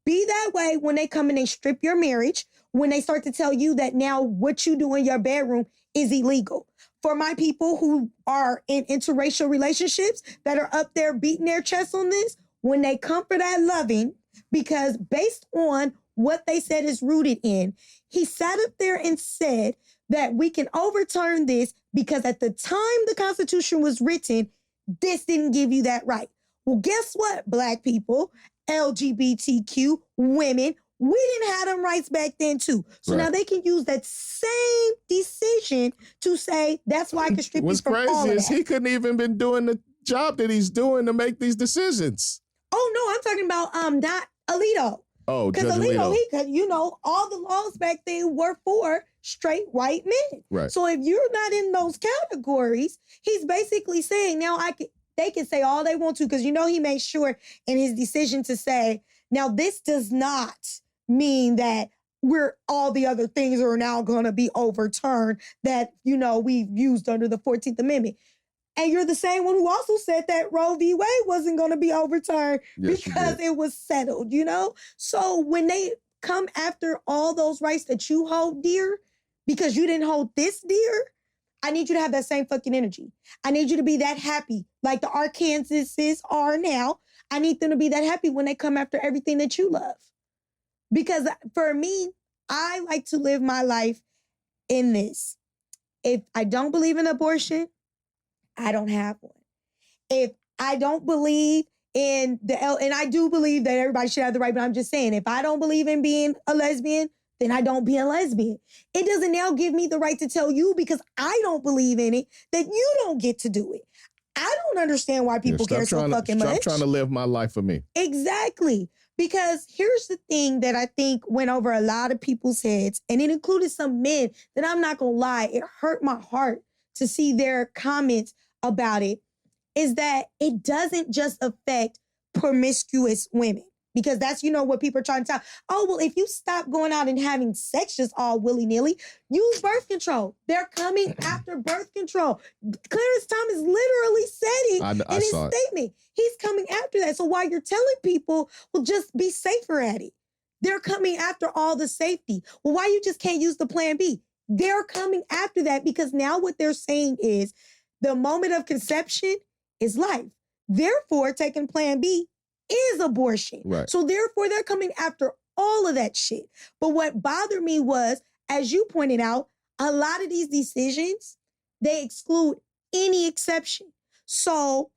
be that way when they come and they strip your marriage, when they start to tell you that now what you do in your bedroom is illegal. For my people who are in interracial relationships that are up there beating their chests on this, when they come for that loving, because based on what they said is rooted in, he sat up there and said that we can overturn this because at the time the Constitution was written, this didn't give you that right. Well, guess what, Black people, LGBTQ, women, we didn't have them rights back then too. So now they can use that same decision to say, that's why I can strip you from all of that. What's crazy is he couldn't even been doing the job that he's doing to make these decisions. Oh, no, I'm talking about not Alito. Oh, because Judge Alito, he could, all the laws back then were for straight white men. Right. So if you're not in those categories, he's basically saying now they can say all they want to, because he made sure in his decision to say, now this does not mean that all the other things are now going to be overturned that, we've used under the 14th Amendment. And you're the same one who also said that Roe v. Wade wasn't going to be overturned because it was settled, So when they come after all those rights that you hold dear because you didn't hold this dear, I need you to have that same fucking energy. I need you to be that happy like the Arkansases are now. I need them to be that happy when they come after everything that you love. Because for me, I like to live my life in this. If I don't believe in abortion, I don't have one. If I don't believe in and I do believe that everybody should have the right, but I'm just saying, if I don't believe in being a lesbian, then I don't be a lesbian. It doesn't now give me the right to tell you, because I don't believe in it, that you don't get to do it. I don't understand why people care so fucking much. Stop trying to live my life for me. Exactly. Because here's the thing that I think went over a lot of people's heads, and it included some men that I'm not going to lie, it hurt my heart to see their comments about it, is that it doesn't just affect promiscuous women. Because that's, what people are trying to tell. Oh, well, if you stop going out and having sex just all willy-nilly, use birth control. They're coming after birth control. Clarence Thomas literally said it in his statement. He's coming after that. So while you're telling people, well, just be safer at it, they're coming after all the safety. Well, why you just can't use the plan B? They're coming after that because now what they're saying is the moment of conception is life. Therefore, taking plan B is abortion. Right. So therefore, they're coming after all of that shit. But what bothered me was, as you pointed out, a lot of these decisions, they exclude any exception. So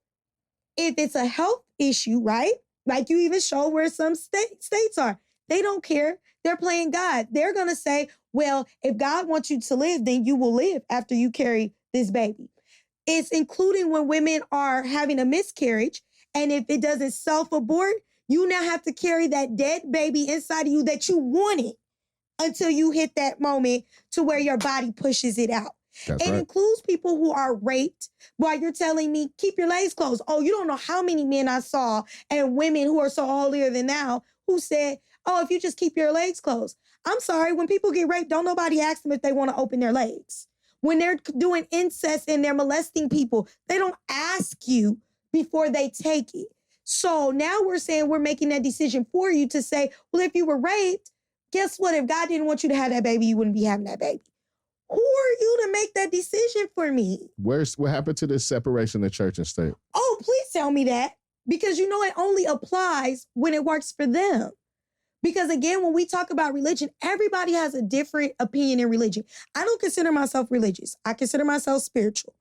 if it's a health issue, right? Like you even show where some states are. They don't care. They're playing God. They're going to say, well, if God wants you to live, then you will live after you carry this baby. It's including when women are having a miscarriage. And if it doesn't self-abort, you now have to carry that dead baby inside of you that you wanted until you hit that moment to where your body pushes it out. It includes people who are raped while you're telling me, keep your legs closed. Oh, you don't know how many men I saw and women who are so holier than thou who said, oh, if you just keep your legs closed. I'm sorry, when people get raped, don't nobody ask them if they want to open their legs. When they're doing incest and they're molesting people, they don't ask you before they take it. So now we're saying we're making that decision for you to say, well, if you were raped, guess what? If God didn't want you to have that baby, you wouldn't be having that baby. Who are you to make that decision for me? What happened to this separation of church and state? Oh, please tell me that. Because you know it only applies when it works for them. Because again, when we talk about religion, everybody has a different opinion in religion. I don't consider myself religious. I consider myself spiritual.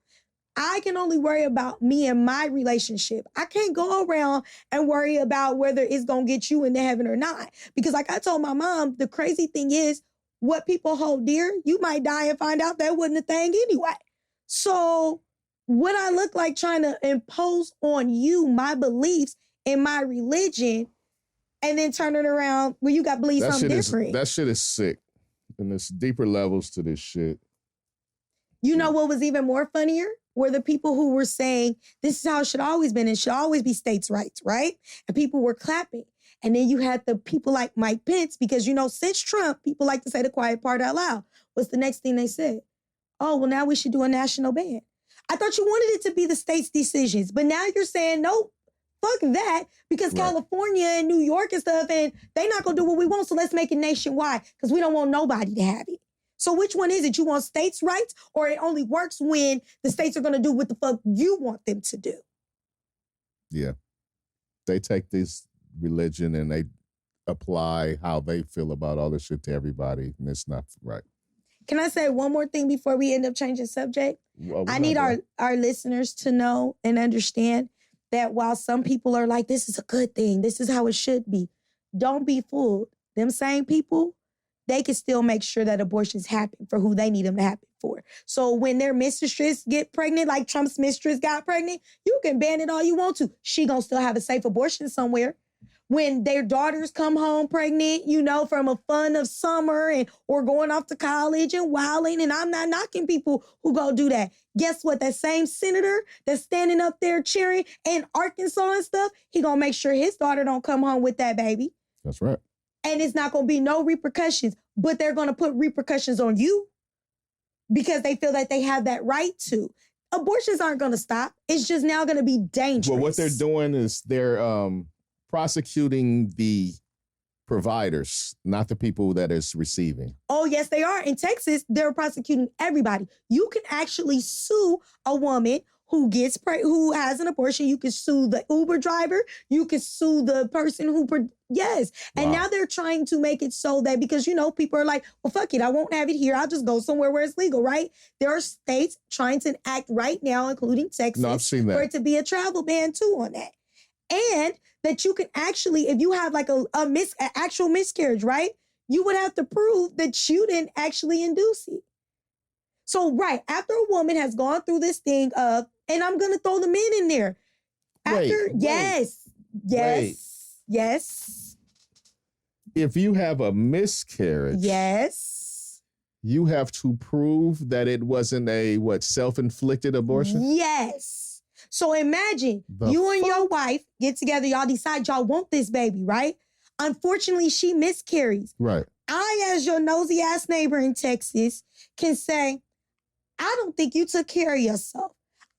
I can only worry about me and my relationship. I can't go around and worry about whether it's going to get you into heaven or not. Because like I told my mom, the crazy thing is what people hold dear, you might die and find out that wasn't a thing anyway. So what I look like trying to impose on you my beliefs and my religion and then turn it around where you got to believe something different. That shit is sick. And there's deeper levels to this shit. You know what was even more funnier? Were the people who were saying, this is how it should always been. It should always be states' rights, right? And people were clapping. And then you had the people like Mike Pence, because, you know, since Trump, people like to say the quiet part out loud. What's the next thing they said? Oh, well, now we should do a national ban. I thought you wanted it to be the state's decisions. But now you're saying, nope, fuck that, because California and New York and stuff, and they're not going to do what we want, so let's make it nationwide, because we don't want nobody to have it. So which one is it? You want states' rights, or it only works when the states are going to do what the fuck you want them to do? Yeah. They take this religion and they apply how they feel about all this shit to everybody, and it's not right. Can I say one more thing before we end up changing subject? Well, I need our listeners to know and understand that while some people are like, this is a good thing, this is how it should be, don't be fooled. Them same people, they can still make sure that abortions happen for who they need them to happen for. So when their mistress get pregnant, like Trump's mistress got pregnant, you can ban it all you want to. She gonna still have a safe abortion somewhere. When their daughters come home pregnant, you know, from a fun of summer and or going off to college and wilding, and I'm not knocking people who go do that. Guess what? That same senator that's standing up there cheering in Arkansas and stuff, he gonna make sure his daughter don't come home with that baby. That's right. And it's not gonna be no repercussions, but they're gonna put repercussions on you because they feel that they have that right to. Abortions aren't gonna stop. It's just now gonna be dangerous. Well, what they're doing is they're prosecuting the providers, not the people that is receiving. Oh, yes, they are. In Texas, they're prosecuting everybody. You can actually sue a woman who who has an abortion. You can sue the Uber driver. You can sue the person who, yes. And now they're trying to make it so that, because, you know, people are like, well, fuck it, I won't have it here. I'll just go somewhere where it's legal, right? There are states trying to act right now, including Texas, no, I've seen that, for it to be a travel ban too on that. And that you can actually, if you have like an actual miscarriage, right? You would have to prove that you didn't actually induce it. So, right, after a woman has gone through this thing of, and I'm going to throw the men in there. Yes. If you have a miscarriage. Yes. You have to prove that it wasn't a, self-inflicted abortion? Yes. So imagine you and your wife get together, y'all decide y'all want this baby, right? Unfortunately, she miscarries. Right. I, as your nosy ass neighbor in Texas, can say, I don't think you took care of yourself.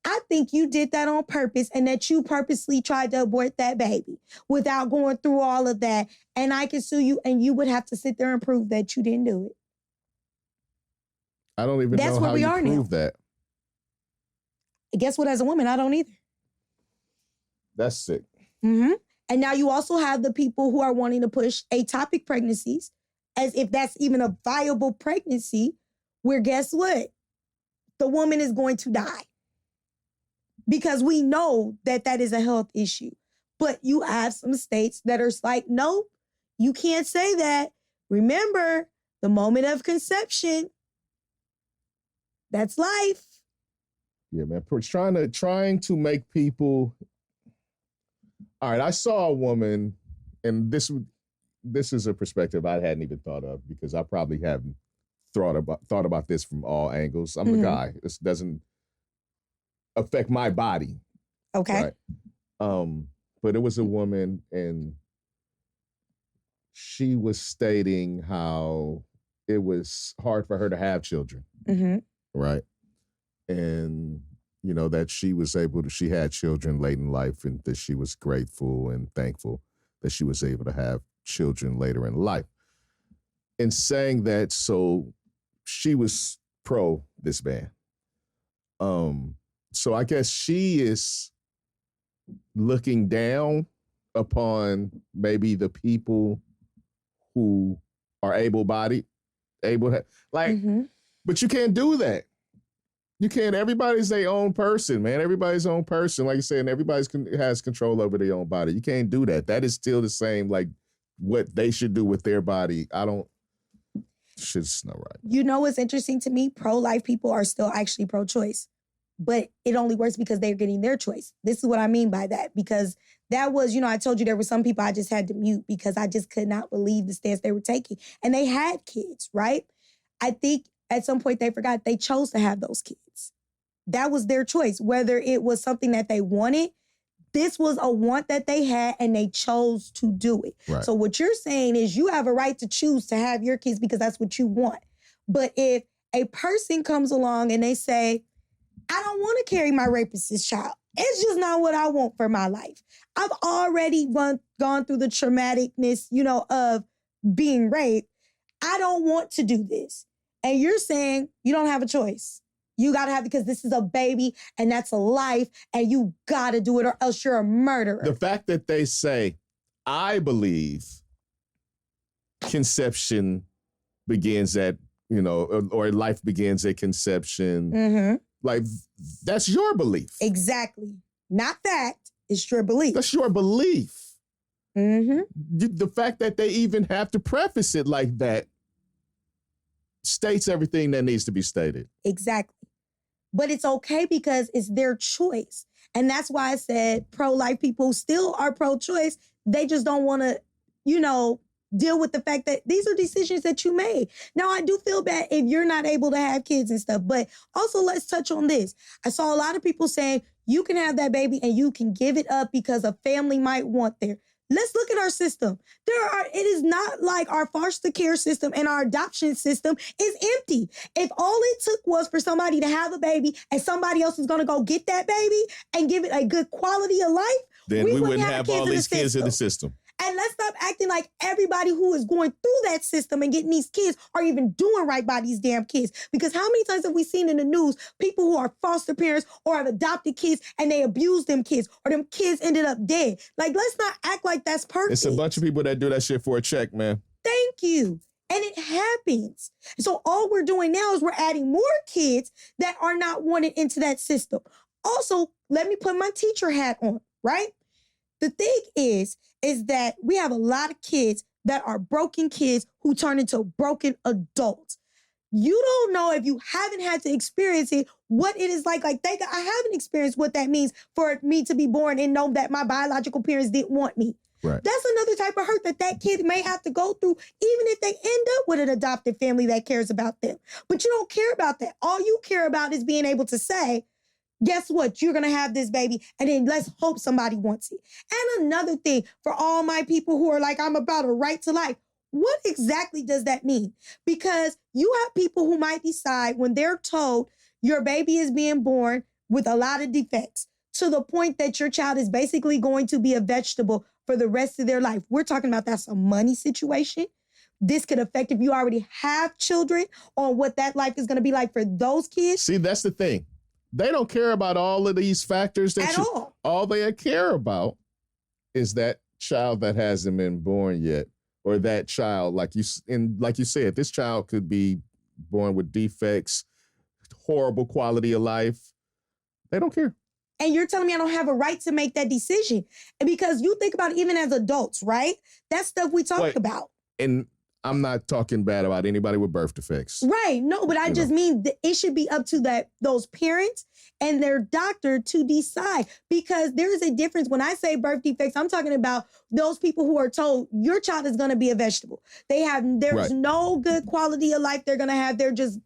I think you did that on purpose and that you purposely tried to abort that baby without going through all of that. And I can sue you and you would have to sit there and prove that you didn't do it. I don't even know how you prove that. Guess what? As a woman, I don't either. That's sick. Mm-hmm. And now you also have the people who are wanting to push ectopic pregnancies as if that's even a viable pregnancy, where guess what? The woman is going to die. Because we know that that is a health issue. But you have some states that are like, nope, you can't say that. Remember, the moment of conception, that's life. Yeah, man. Trying to make people. All right, I saw a woman, and this is a perspective I hadn't even thought of because I probably haven't thought about this from all angles. I'm a guy. This doesn't affect my body. Okay. Right? But it was a woman, and she was stating how it was hard for her to have children. Mm-hmm. Right. And, you know, that she had children late in life and that she was grateful and thankful that she was able to have children later in life. In saying that, so she was pro this ban. So I guess she is looking down upon maybe the people who are able-bodied, but you can't do that. You can't. Everybody's their own person, man. Everybody's own person. Like you said, and everybody has control over their own body. You can't do that. That is still the same, like what they should do with their body. It's not right. You know what's interesting to me? Pro-life people are still actually pro-choice. But it only works because they're getting their choice. This is what I mean by that. Because that was, I told you there were some people I just had to mute because I just could not believe the stance they were taking. And they had kids, right? I think at some point they forgot they chose to have those kids. That was their choice. Whether it was something that they wanted, this was a want that they had and they chose to do it. Right. So what you're saying is you have a right to choose to have your kids because that's what you want. But if a person comes along and they say, I don't want to carry my rapist's child. It's just not what I want for my life. I've already gone through the traumaticness, of being raped. I don't want to do this. And you're saying you don't have a choice. You got to have, because this is a baby and that's a life and you got to do it or else you're a murderer. The fact that they say, I believe conception begins at, or life begins at conception. Mm-hmm. Like, that's your belief. Exactly. Not fact. It's your belief. That's your belief. Mm-hmm. The fact that they even have to preface it like that states everything that needs to be stated. Exactly. But it's okay because it's their choice. And that's why I said pro-life people still are pro-choice. They just don't want to, deal with the fact that these are decisions that you made. Now, I do feel bad if you're not able to have kids and stuff, but also let's touch on this. I saw a lot of people saying you can have that baby and you can give it up because a family might want there. Let's look at our system. It is not like our foster care system and our adoption system is empty. If all it took was for somebody to have a baby and somebody else is going to go get that baby and give it a good quality of life, then we wouldn't have all these kids in the system. And let's stop acting like everybody who is going through that system and getting these kids are even doing right by these damn kids. Because how many times have we seen in the news people who are foster parents or have adopted kids and they abuse them kids or them kids ended up dead? Like, let's not act like that's perfect. It's a bunch of people that do that shit for a check, man. Thank you. And it happens. So all we're doing now is we're adding more kids that are not wanted into that system. Also, let me put my teacher hat on, right? The thing is that we have a lot of kids that are broken kids who turn into broken adults. You don't know if you haven't had to experience it, what it is like. Like, I haven't experienced what that means for me to be born and know that my biological parents didn't want me. Right. That's another type of hurt that kid may have to go through, even if they end up with an adopted family that cares about them. But you don't care about that. All you care about is being able to say, guess what? You're going to have this baby, and then let's hope somebody wants it. And another thing, for all my people who are like, I'm about a right to life, what exactly does that mean? Because you have people who might decide when they're told your baby is being born with a lot of defects to the point that your child is basically going to be a vegetable for the rest of their life. We're talking about that's a money situation. This could affect if you already have children on what that life is going to be like for those kids. See, that's the thing. They don't care about all of these factors at all. All they care about is that child that hasn't been born yet, or that child, like you said, this child could be born with defects, horrible quality of life. They don't care. And you're telling me I don't have a right to make that decision. And because you think about it, even as adults, right? That's stuff we talk about. And I'm not talking bad about anybody with birth defects. Right. No, but I just mean that it should be up to those parents and their doctor to decide, because there is a difference. When I say birth defects, I'm talking about those people who are told your child is going to be a vegetable. There's no good quality of life they're going to have. They're just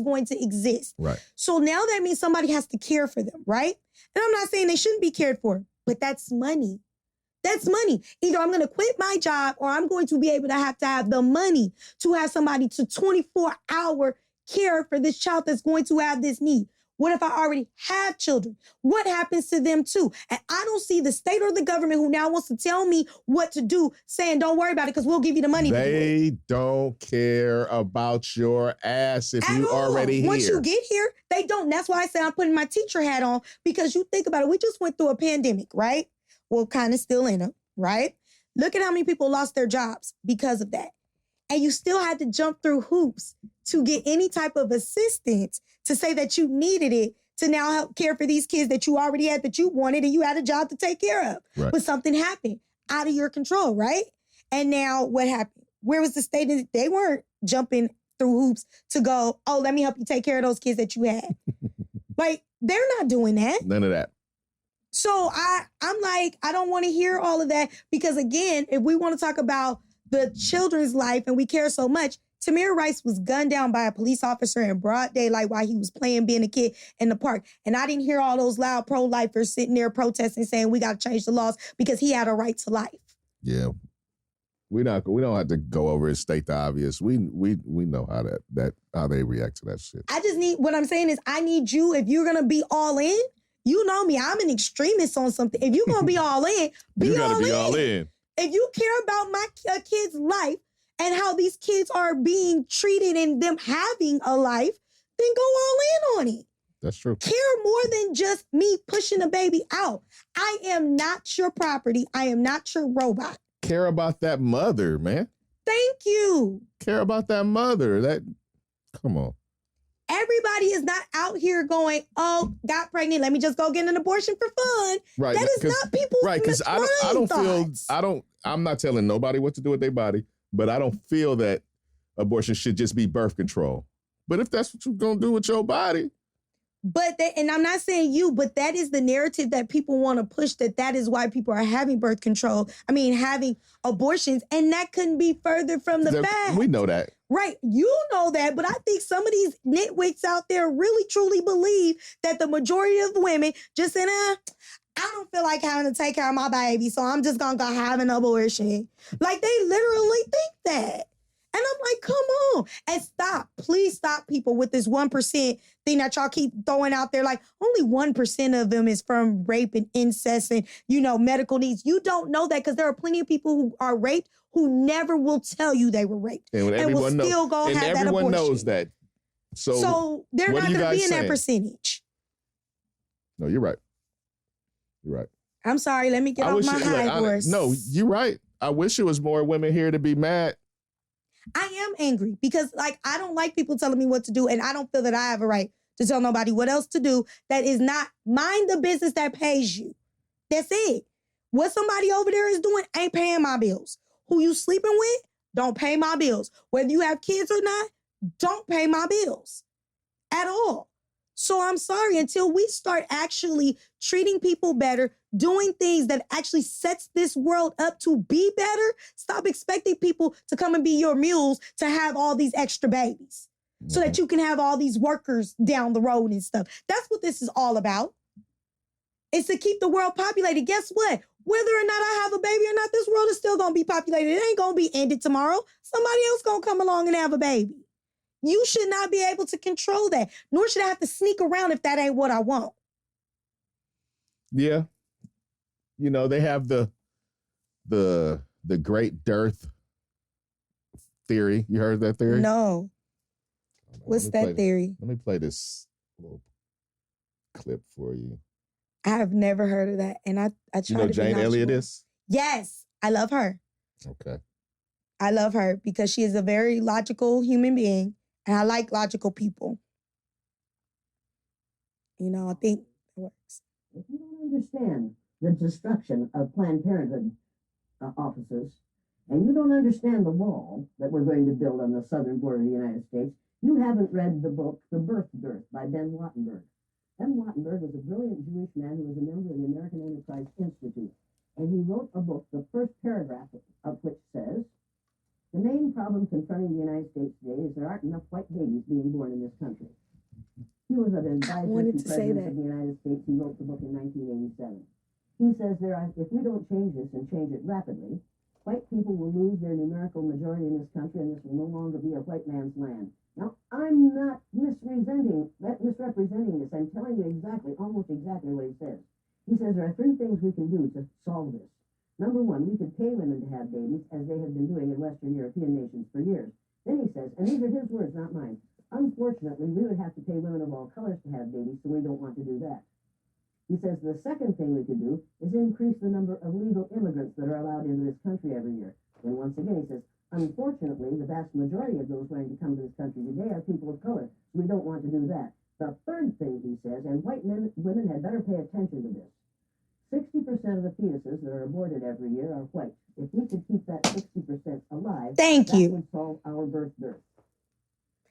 going to exist. Right. So now that means somebody has to care for them, right? And I'm not saying they shouldn't be cared for, but that's money. That's money. Either I'm going to quit my job or I'm going to be able to have the money to have somebody to 24-hour care for this child that's going to have this need. What if I already have children? What happens to them too? And I don't see the state or the government who now wants to tell me what to do saying, don't worry about it because we'll give you the money. They don't care about your ass if you already here. Once you get here, they don't. That's why I say I'm putting my teacher hat on, because you think about it. We just went through a pandemic, right? Well, kind of still in them, right? Look at how many people lost their jobs because of that. And you still had to jump through hoops to get any type of assistance to say that you needed it to now help care for these kids that you already had, that you wanted, and you had a job to take care of. Right. But something happened out of your control, right? And now what happened? Where was the state? They weren't jumping through hoops to go, oh, let me help you take care of those kids that you had. Like, they're not doing that. None of that. So I'm like, I don't want to hear all of that, because again, if we want to talk about the children's life and we care so much, Tamir Rice was gunned down by a police officer in broad daylight while he was being a kid in the park. And I didn't hear all those loud pro-lifers sitting there protesting saying we got to change the laws because he had a right to life. Yeah. We don't have to go over and state the obvious. We know how they react to that shit. What I'm saying is I need you, if you're going to be all in, you know me, I'm an extremist on something. If you're going to be all in, you gotta be all in. If you care about my kid's life and how these kids are being treated and them having a life, then go all in on it. That's true. Care more than just me pushing a baby out. I am not your property. I am not your robot. Care about that mother, man. Thank you. Care about that mother. Come on. Everybody is not out here going, oh, got pregnant, let me just go get an abortion for fun. Right. That is not people's right, because I'm not telling nobody what to do with their body, but I don't feel that abortion should just be birth control. But if that's what you're going to do with your body. And I'm not saying you, but that is the narrative that people want to push, that is why people are having birth control. Having abortions, and that couldn't be further from the fact. We know that. Right. You know that, but I think some of these nitwits out there really, truly believe that the majority of the women just saying, I don't feel like having to take care of my baby, so I'm just going to go have an abortion. Like, they literally think that. And I'm like, come on. And please stop people with this 1% thing that y'all keep throwing out there. Like, only 1% of them is from rape and incest and, medical needs. You don't know that, because there are plenty of people who are raped who never will tell you they were raped. And will still go have that abortion. And everyone knows that. So they're not going to be in that percentage. No, you're right. You're right. I'm sorry. Let me get off my high horse. No, you're right. I wish it was more women here to be mad. I am angry because, I don't like people telling me what to do, and I don't feel that I have a right to tell nobody what else to do. That is not mind the business that pays you. That's it. What somebody over there is doing ain't paying my bills. Who you sleeping with, don't pay my bills. Whether you have kids or not, don't pay my bills at all. So I'm sorry, until we start actually treating people better, doing things that actually sets this world up to be better, stop expecting people to come and be your mules to have all these extra babies so that you can have all these workers down the road and stuff. That's what this is all about. It's to keep the world populated. Guess what? Whether or not I have a baby or not, this world is still going to be populated. It ain't going to be ended tomorrow. Somebody else going to come along and have a baby. You should not be able to control that, nor should I have to sneak around if that ain't what I want. Yeah. They have the great dearth theory. You heard that theory? No. What's that theory? Let me play this little clip for you. I have never heard of that. And I try to be knowledgeable. Jane Elliott is? Yes. I love her. Okay. I love her because she is a very logical human being. And I like logical people. I think it works. If you don't understand the destruction of Planned Parenthood offices, and you don't understand the wall that we're going to build on the southern border of the United States, you haven't read the book, The Birth Dearth by Ben Wattenberg. Ben Wattenberg was a brilliant Jewish man who was a member of the American Enterprise Institute. And he wrote a book, the first paragraph of which says, the main problem confronting the United States today is there aren't enough white babies being born in this country. He was an advisor to President of the United States. He wrote the book in 1987. He says if we don't change this and change it rapidly, white people will lose their numerical majority in this country, and this will no longer be a white man's land. Now, I'm not misrepresenting this. I'm telling you almost exactly what he says. He says there are three things we can do to solve this. Number one, we could pay women to have babies, as they have been doing in Western European nations for years. Then he says, and these are his words, not mine, unfortunately, we would have to pay women of all colors to have babies, so we don't want to do that. He says the second thing we could do is increase the number of legal immigrants that are allowed into this country every year. And once again, he says, unfortunately, the vast majority of those going to come to this country today are people of color, so we don't want to do that. The third thing, he says, and women had better pay attention to this, 60% of the fetuses that are aborted every year are white. If we could keep that 60% alive, that would solve our birth dearth.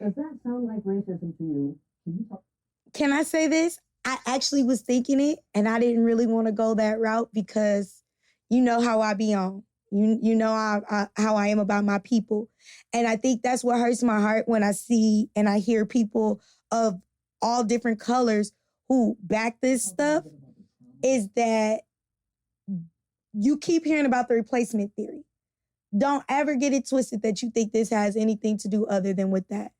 Does that sound like racism to you? Can I say this? I actually was thinking it, and I didn't really want to go that route because you know how I be on. You know how I am about my people. And I think that's what hurts my heart when I see and I hear people of all different colors who back this stuff, is that you keep hearing about the replacement theory. Don't ever get it twisted that you think this has anything to do other than with that.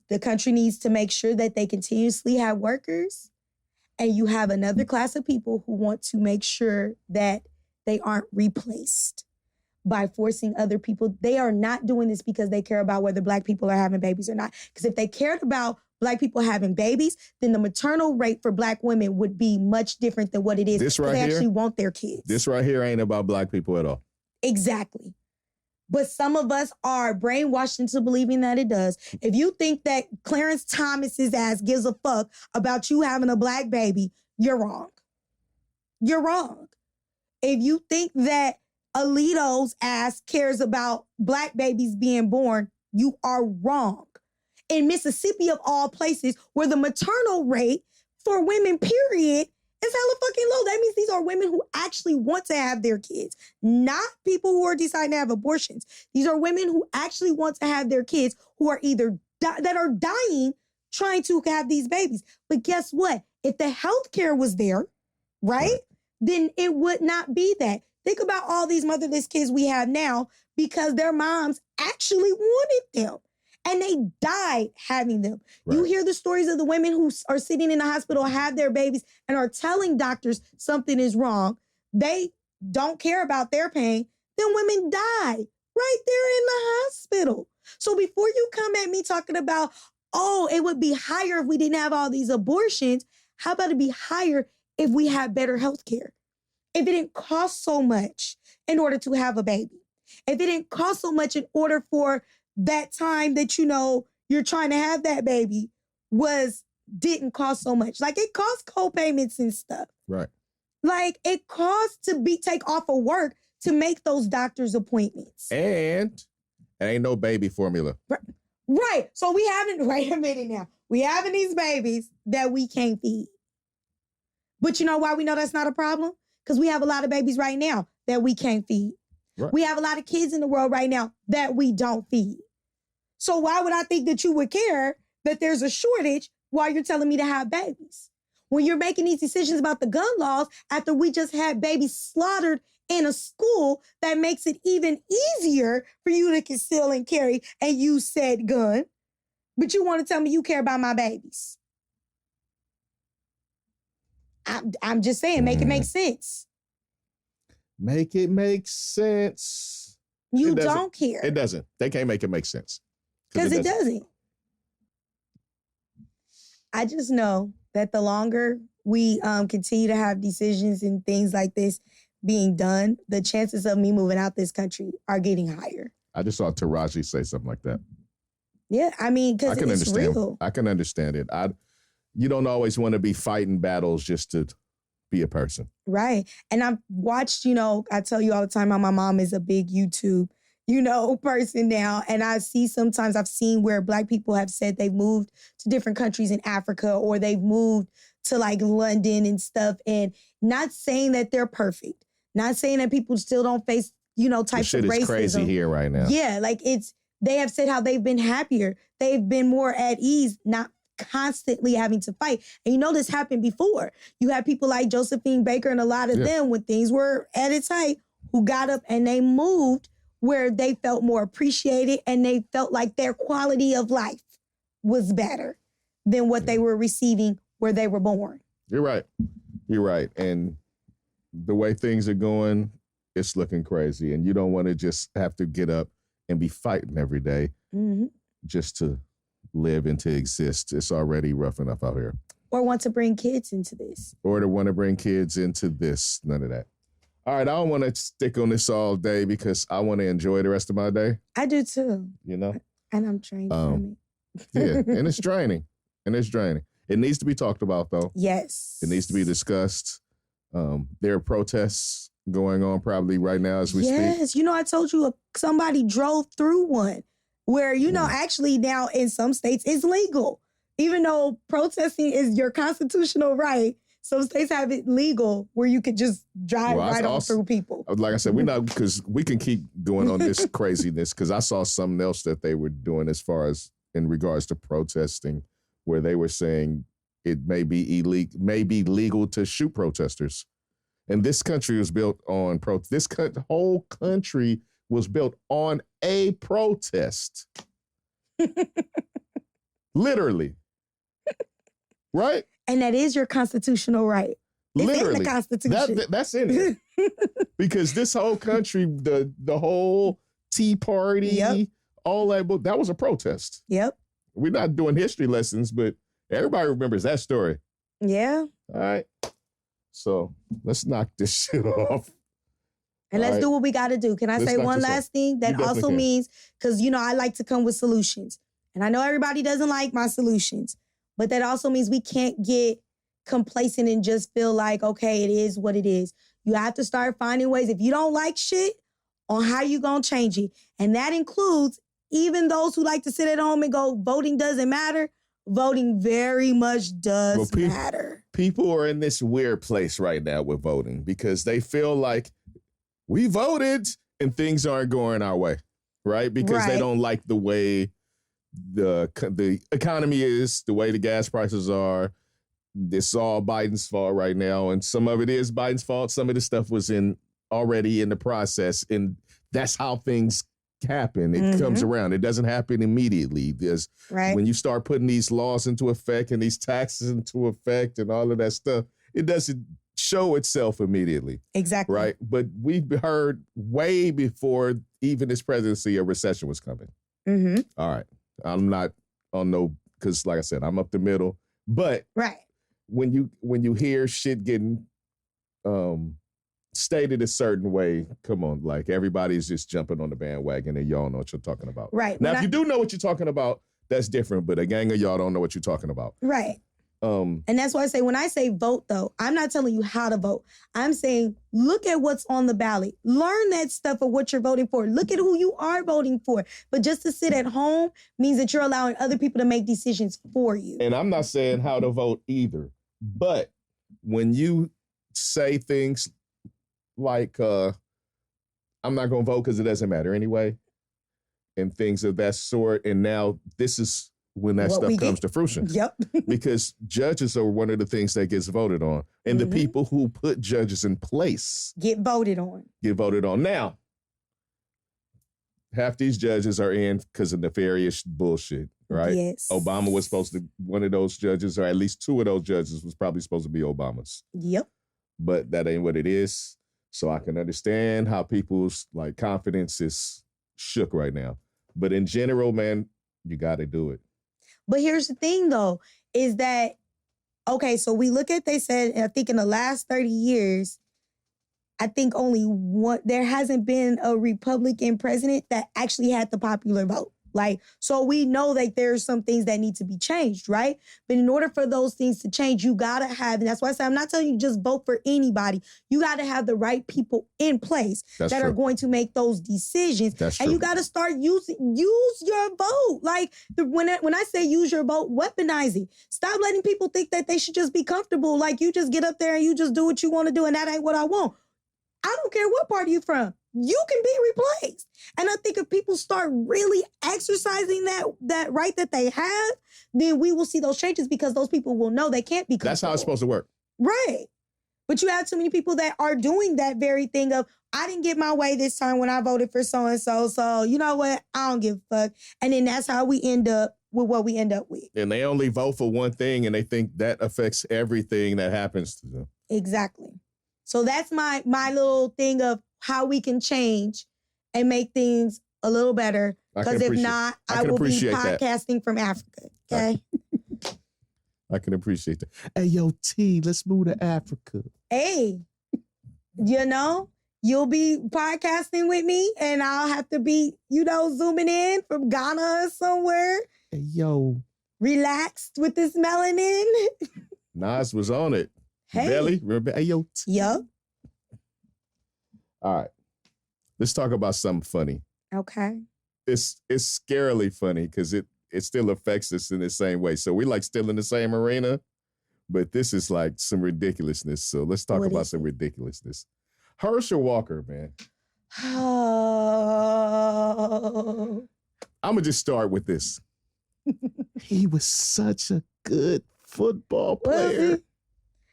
The country needs to make sure that they continuously have workers, and you have another class of people who want to make sure that they aren't replaced by forcing other people. They are not doing this because they care about whether Black people are having babies or not. Because if they cared about Black people having babies, then the maternal rate for Black women would be much different than what it is. This right they here, actually want their kids. This right here ain't about Black people at all. Exactly. But some of us are brainwashed into believing that it does. If you think that Clarence Thomas's ass gives a fuck about you having a Black baby, you're wrong. You're wrong. If you think that Alito's ass cares about Black babies being born, you are wrong. In Mississippi, of all places, where the maternal rate for women, period, is hella fucking low. That means these are women who actually want to have their kids, not people who are deciding to have abortions. These are women who actually want to have their kids, who are either that are dying trying to have these babies. But guess what? If the healthcare was there, right, then it would not be that. Think about all these motherless kids we have now because their moms actually wanted them. And they died having them. Right. You hear the stories of the women who are sitting in the hospital, have their babies, and are telling doctors something is wrong. They don't care about their pain. Then women die right there in the hospital. So before you come at me talking about, oh, it would be higher if we didn't have all these abortions, how about it be higher if we had better health care? If it didn't cost so much in order to have a baby. If it didn't cost so much in order for that time that, you know, you're trying to have that baby didn't cost so much. Like, it costs co-payments and stuff. Right. Like, it costs to take off of work to make those doctor's appointments. And ain't no baby formula. Right. So wait a minute now. We having these babies that we can't feed. But you know why we know that's not a problem? Because we have a lot of babies right now that we can't feed. Right. We have a lot of kids in the world right now that we don't feed. So why would I think that you would care that there's a shortage while you're telling me to have babies? When you're making these decisions about the gun laws after we just had babies slaughtered in a school, that makes it even easier for you to conceal and carry and use said gun. But you want to tell me you care about my babies. I'm just saying, make it make sense. Make it make sense. You don't care. It doesn't. They can't make it make sense. Because it doesn't. I just know that the longer we continue to have decisions and things like this being done, the chances of me moving out this country are getting higher. I just saw Taraji say something like that. Yeah, I mean, because it's real. I can understand it. You don't always want to be fighting battles just to be a person. Right. And I've watched, I tell you all the time how my mom is a big YouTube, person now. And I've seen where Black people have said they've moved to different countries in Africa, or they've moved to like London and stuff. And not saying that they're perfect, not saying that people still don't face, types of racism. Shit is crazy here right now. Yeah. Like they have said how they've been happier. They've been more at ease, not constantly having to fight. And this happened before. You had people like Josephine Baker and a lot of them, when things were at its height, who got up and they moved where they felt more appreciated and they felt like their quality of life was better than what they were receiving where they were born. You're right. And the way things are going, it's looking crazy. And you don't want to just have to get up and be fighting every day just to live and to exist. It's already rough enough out here. Or want to bring kids into this. Or to want to bring kids into this. None of that. All right, I don't want to stick on this all day because I want to enjoy the rest of my day. I do too. And I'm trained from it. Yeah, and it's draining. It needs to be talked about, though. Yes. It needs to be discussed. There are protests going on probably right now as we speak. Yes, I told you somebody drove through one where, actually now in some states it's legal. Even though protesting is your constitutional right, some states have it legal where you could just drive on through people. Like I said, because we can keep going on this craziness, because I saw something else that they were doing as far as in regards to protesting, where they were saying it may be legal to shoot protesters. And this country was built on whole country was built on a protest. Literally. Right? And that is your constitutional right. It's Literally. in the Constitution. That's in it. Because this whole country, the whole Tea Party, all that was a protest. Yep. We're not doing history lessons, but everybody remembers that story. Yeah. All right. So let's knock this shit off. And let's do what we got to do. Can I say one last thing? That also means, because, I like to come with solutions. And I know everybody doesn't like my solutions. But that also means we can't get complacent and just feel like, okay, it is what it is. You have to start finding ways. If you don't like shit, on how you going to change it. And that includes even those who like to sit at home and go, voting doesn't matter. Voting very much does matter. People are in this weird place right now with voting because they feel like we voted and things aren't going our way, right? Because they don't like the way the economy is, the way the gas prices are. It's all Biden's fault right now, and some of it is Biden's fault. Some of the stuff was already in the process, and that's how things happen. It comes around. It doesn't happen immediately. When you start putting these laws into effect and these taxes into effect and all of that stuff, it doesn't show itself immediately. Exactly. Right? But we've heard way before even this presidency a recession was coming. All right. I'm not on because like I said, I'm up the middle. But when you hear shit getting stated a certain way, come on, like everybody's just jumping on the bandwagon and y'all know what you're talking about. Right. Now, if you do know what you're talking about, that's different, but a gang of y'all don't know what you're talking about. Right. And that's why I say, when I say vote, though, I'm not telling you how to vote. I'm saying, look at what's on the ballot. Learn that stuff of what you're voting for. Look at who you are voting for. But just to sit at home means that you're allowing other people to make decisions for you. And I'm not saying how to vote either. But when you say things like, I'm not going to vote because it doesn't matter anyway, and things of that sort, and now this is when that stuff comes to fruition. Yep. Because judges are one of the things that gets voted on. And the people who put judges in place get voted on. Now, half these judges are in because of nefarious bullshit, right? Yes. Obama was supposed to, one of those judges, or at least two of those judges was probably supposed to be Obama's. Yep. But that ain't what it is. So I can understand how people's confidence is shook right now. But in general, man, you got to do it. But here's the thing, though, is that, okay, so we look at, they said, I think in the last 30 years, I think there hasn't been a Republican president that actually had the popular vote. Like, so we know that there's some things that need to be changed, right? But in order for those things to change, you gotta have, and that's why I say I'm not telling you just vote for anybody. You gotta have the right people in place that are going to make those decisions. And you gotta start use your vote. Like when I say use your vote, weaponize it. Stop letting people think that they should just be comfortable. Like you just get up there and you just do what you want to do, and that ain't what I want. I don't care what party you're from. You can be replaced. And I think if people start really exercising that right that they have, then we will see those changes because those people will know they can't be comfortable. That's how it's supposed to work. Right. But you have too many people that are doing that very thing of, I didn't get my way this time when I voted for so-and-so, so you know what? I don't give a fuck. And then that's how we end up with what we end up with. And they only vote for one thing and they think that affects everything that happens to them. Exactly. So that's my little thing of how we can change and make things a little better. Because if not, I will be podcasting from Africa. Okay? I can appreciate that. Hey, yo, T, let's move to Africa. Hey, you know, you'll be podcasting with me and I'll have to be, zooming in from Ghana or somewhere. Hey, yo. Relaxed with this melanin. Nas was on it. Hey. Belly, remember? Hey, yo. Yup. All right. Let's talk about something funny. Okay. It's scarily funny because it still affects us in the same way. So we like still in the same arena, but this is like some ridiculousness. So let's talk about some ridiculousness. Hershel Walker, man. Oh. I'm going to just start with this. He was such a good football player.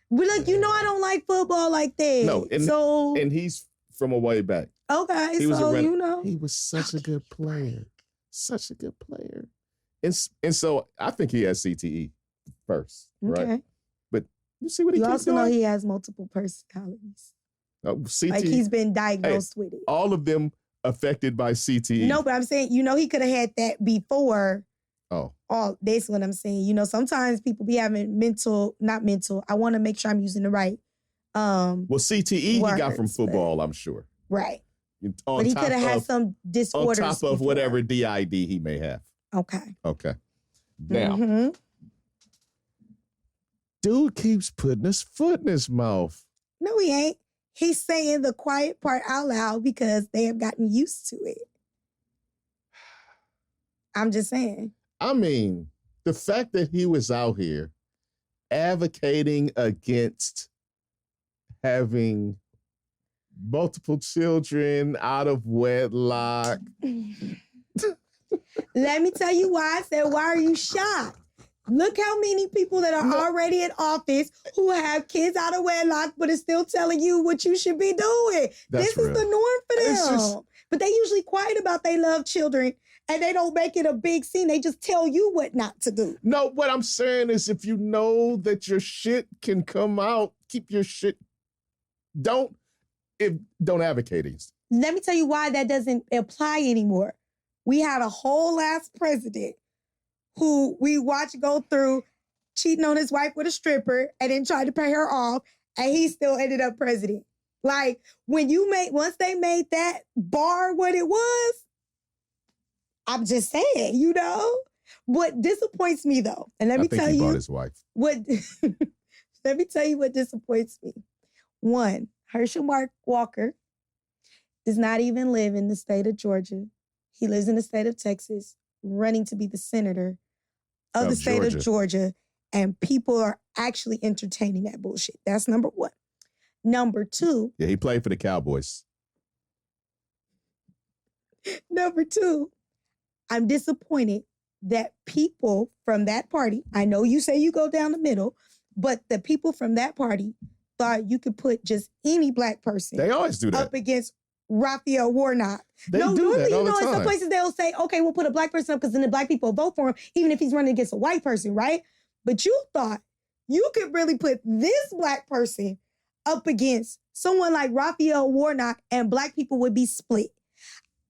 But like, I don't like football like that. No, and he's from a way back. Okay, he He was such a good player. Such a good player. And so I think he has CTE first, right? But you see what he keeps doing? You also know he has multiple personalities. CTE. Like he's been diagnosed with it. All of them affected by CTE. No, but I'm saying, he could have had that before. Oh, that's what I'm saying. Sometimes people be having not mental. I want to make sure I'm using the right. Well, CTE words, he got from football, I'm sure. Right. But he could have had some disorders. On top of whatever DID he may have. Okay. Now, dude keeps putting his foot in his mouth. No, he ain't. He's saying the quiet part out loud because they have gotten used to it. I'm just saying. I mean, the fact that he was out here advocating against having multiple children out of wedlock. Let me tell you why I said, why are you shocked? Look how many people that are already in office who have kids out of wedlock, but is still telling you what you should be doing. This is the norm for them. But they usually quiet about they love children and they don't make it a big scene. They just tell you what not to do. No, what I'm saying is if you know that your shit can come out, keep your shit. Don't advocate it. Let me tell you why that doesn't apply anymore. We had a whole ass president who we watched go through cheating on his wife with a stripper and then tried to pay her off, and he still ended up president. Like, once they made that bar what it was, I'm just saying, What disappoints me, though, and let me tell you, bought his wife. Let me tell you what disappoints me. One, Hershel Walker does not even live in the state of Georgia. He lives in the state of Texas, running to be the senator of the state of Georgia, and people are actually entertaining that bullshit. That's number one. Number two. Yeah, he played for the Cowboys. Number two, I'm disappointed that people from that party, I know you say you go down the middle, but the people from that party thought you could put just any black person. They always do that. Up against Raphael Warnock. They do that all the time. In some places they'll say, okay, we'll put a black person up because then the black people vote for him, even if he's running against a white person, right? But you thought you could really put this black person up against someone like Raphael Warnock and black people would be split.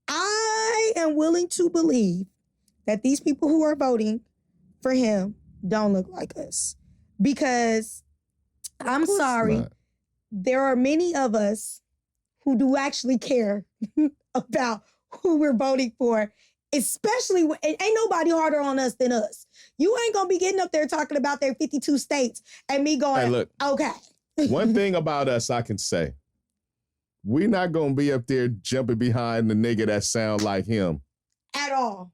I am willing to believe that these people who are voting for him don't look like us. Because I'm sorry, there are many of us who do actually care about who we're voting for Especially when ain't nobody harder on us than us. You ain't gonna be getting up there talking about their 52 states and me going, Hey, look, okay. one thing about us I can say, we not gonna be up there jumping behind the nigga that sound like him. At all.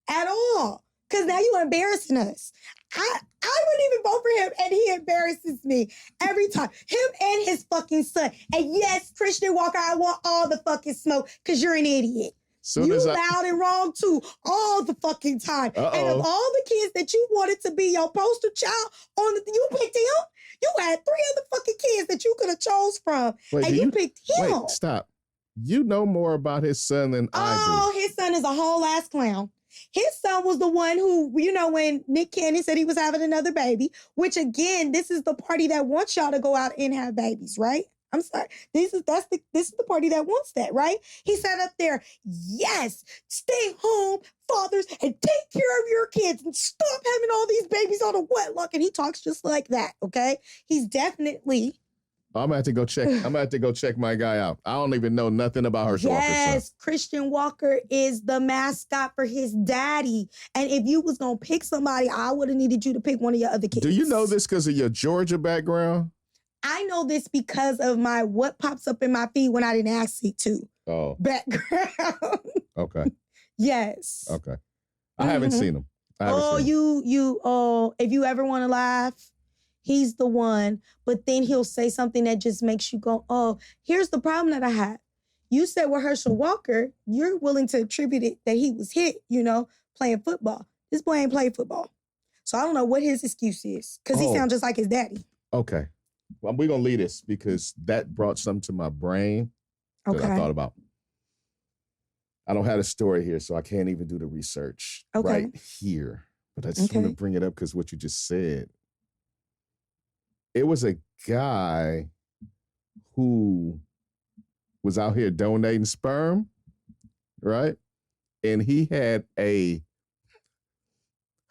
At all. Because now you embarrassing us. I wouldn't even vote for him, and he embarrasses me every time. Him and his fucking son. And yes, Christian Walker, I want all the fucking smoke because you're an idiot. You loud and wrong too, all the fucking time. Uh-oh. And of all the kids that you wanted to be your poster child, you picked him. You had 3 other fucking kids that you could have chose from, and you picked him. Wait, stop. You know more about his son than I do. Oh, his son is a whole ass clown. His son was the one who, you know, when Nick Cannon said he was having another baby, which again, this is the party that wants y'all to go out and have babies, right? I'm sorry. This is the party that wants that, right? He sat up there, yes, stay home, fathers, and take care of your kids and stop having all these babies on a wedlock. And he talks just like that, okay? He's definitely... I'm gonna have to go check. I'm gonna have to go check my guy out. I don't even know nothing about Hershel Walker. Yes, Christian Walker is the mascot for his daddy. And if you was gonna pick somebody, I would have needed you to pick one of your other kids. Do you know this because of your Georgia background? I know this because of my what pops up in my feed when I didn't ask it to. Oh. Background. Okay. Yes. Okay. I haven't seen him. If you ever want to laugh, he's the one. But then he'll say something that just makes you go, oh, here's the problem that I had. You said with Hershel Walker, you're willing to attribute it that he was hit, you know, playing football. This boy ain't played football. So I don't know what his excuse is because he sounds just like his daddy. Okay. Well, we're going to leave this because that brought something to my brain that I thought about. I don't have a story here, so I can't even do the research right here. But I just want to bring it up because what you just said. It was a guy who was out here donating sperm, right? And he had a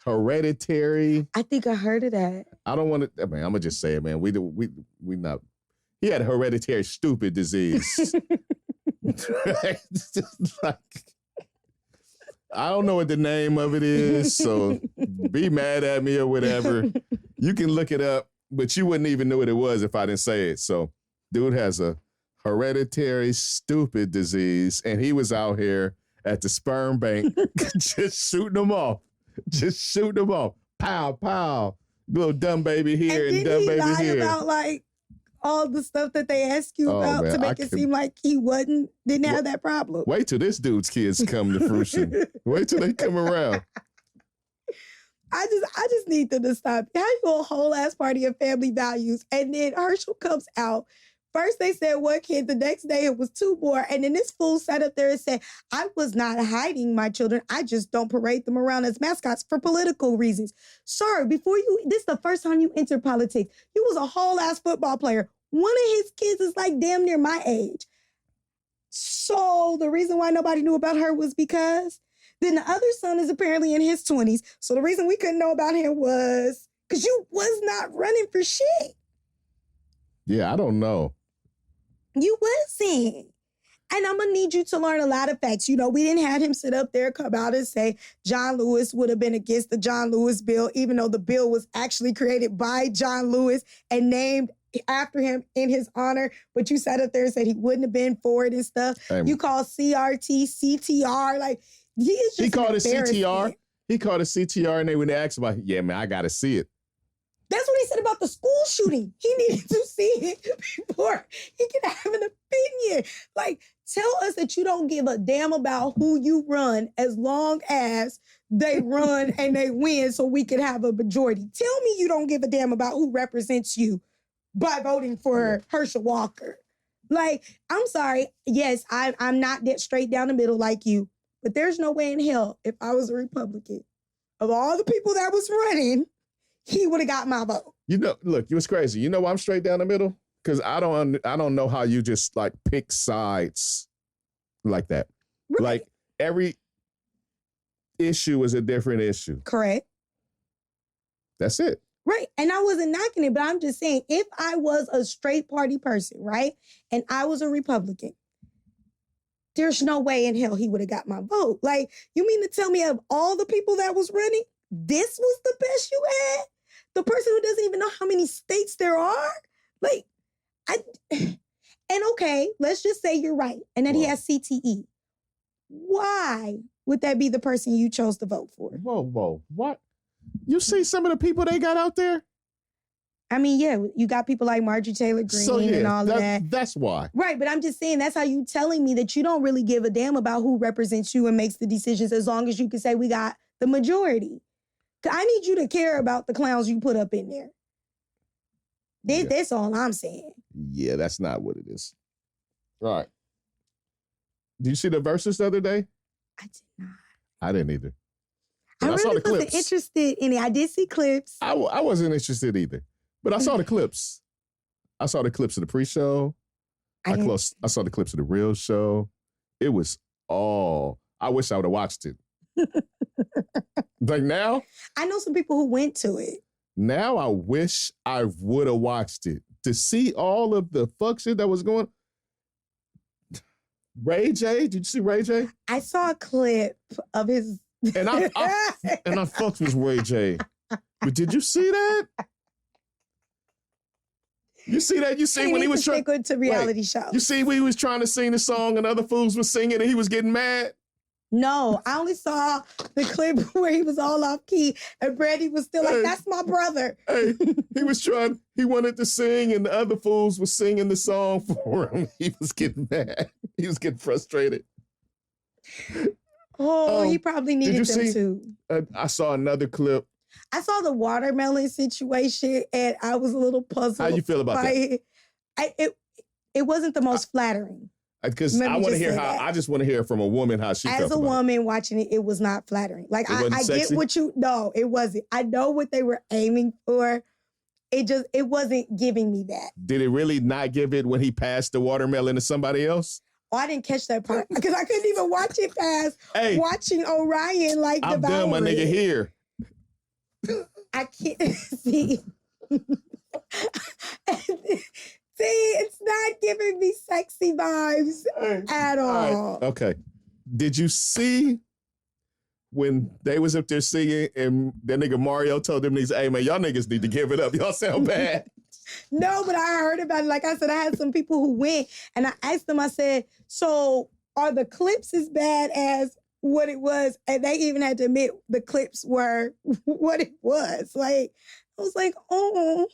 hereditary. I think I heard of that. I don't want to. I mean, I'm gonna just say it, man. We not. He had a hereditary stupid disease. Like, I don't know what the name of it is, so be mad at me or whatever. You can look it up, but you wouldn't even know what it was if I didn't say it. So, dude has a hereditary stupid disease, and he was out here at the sperm bank just shooting them off. Just shoot them off. Pow, pow. Little dumb baby here and dumb baby here. And he lied about, like, all the stuff that they ask you about to make it seem like he didn't have that problem. Wait till this dude's kids come to fruition. Wait till they come around. I just need them to stop. How you a whole ass party of family values, and then Hershel comes out. First they said 1 kid, the next day it was 2 more, and then this fool sat up there and said, I was not hiding my children. I just don't parade them around as mascots for political reasons. Sir, this is the first time you entered politics. You was a whole ass football player. One of his kids is like damn near my age. So the reason why nobody knew about her was because then the other son is apparently in his 20s. So the reason we couldn't know about him was because you was not running for shit. Yeah, I don't know. You wasn't. And I'm going to need you to learn a lot of facts. You know, we didn't have him sit up there, come out and say John Lewis would have been against the John Lewis bill, even though the bill was actually created by John Lewis and named after him in his honor. But you sat up there and said he wouldn't have been for it and stuff. You call CRT, CTR. Like, he called it CTR. He called it CTR, and they when they asked about, yeah, man, I got to see it. That's what he said about the school shooting. He needed to see it before he could have an opinion. Like, tell us that you don't give a damn about who you run as long as they run and they win so we can have a majority. Tell me you don't give a damn about who represents you by voting for Hershel Walker. Like, I'm sorry. Yes, I'm not that straight down the middle like you, but there's no way in hell if I was a Republican, of all the people that was running, he would have got my vote. You know, look, it was crazy. You know why I'm straight down the middle? Because I don't know how you just like pick sides like that. Right. Like every issue is a different issue. Correct. That's it. Right. And I wasn't knocking it, but I'm just saying if I was a straight party person, right, and I was a Republican, there's no way in hell he would have got my vote. Like, you mean to tell me of all the people that was running, this was the best you had? The person who doesn't even know how many states there are? Like, and okay, let's just say you're right, and that he has CTE. Why would that be the person you chose to vote for? Whoa, what? You see some of the people they got out there? I mean, yeah, you got people like Marjorie Taylor Greene and all of that. That's why. Right, but I'm just saying that's how you telling me that you don't really give a damn about who represents you and makes the decisions as long as you can say we got the majority. I need you to care about the clowns you put up in there. That's all I'm saying. Yeah, that's not what it is. All right. Did you see the Verzuz the other day? I did not. I didn't either. I really wasn't interested in it. I did see clips. I wasn't interested either. But I saw the clips. I saw the clips of the pre-show. I saw the clips of the real show. It was all. I wish I would have watched it. Like now? I know some people who went to it. Now I wish I would have watched it. To see all of the fuck shit that was going. Ray J? Did you see Ray J? I saw a clip of his. And I fucked with Ray J. But did you see that? You see that? You see when he was trying to reality shows. You see when he was trying to sing the song and other fools were singing and he was getting mad? No, I only saw the clip where he was all off key and Brandy was still like, that's my brother. Hey, he wanted to sing and the other fools were singing the song for him. He was getting mad. He was getting frustrated. Oh, he probably needed them too. I saw another clip. I saw the watermelon situation and I was a little puzzled. How you feel about that? It wasn't the most flattering. Because I want to hear I just want to hear from a woman how she felt as a woman watching it, it was not flattering. Like I get what no, it wasn't. I know what they were aiming for. It wasn't giving me that. Did it really not give it when he passed the watermelon to somebody else? Oh, I didn't catch that part because I couldn't even watch it past watching Omarion like I'm done, my nigga here. I can't see. See, it's not giving me sexy vibes at all. Right. Okay. Did you see when they was up there singing and that nigga Mario told them niggas, hey man, y'all niggas need to give it up. Y'all sound bad. No, but I heard about it. Like I said, I had some people who went and I asked them, I said, so are the clips as bad as what it was? And they even had to admit the clips were what it was. Like, I was like, oh,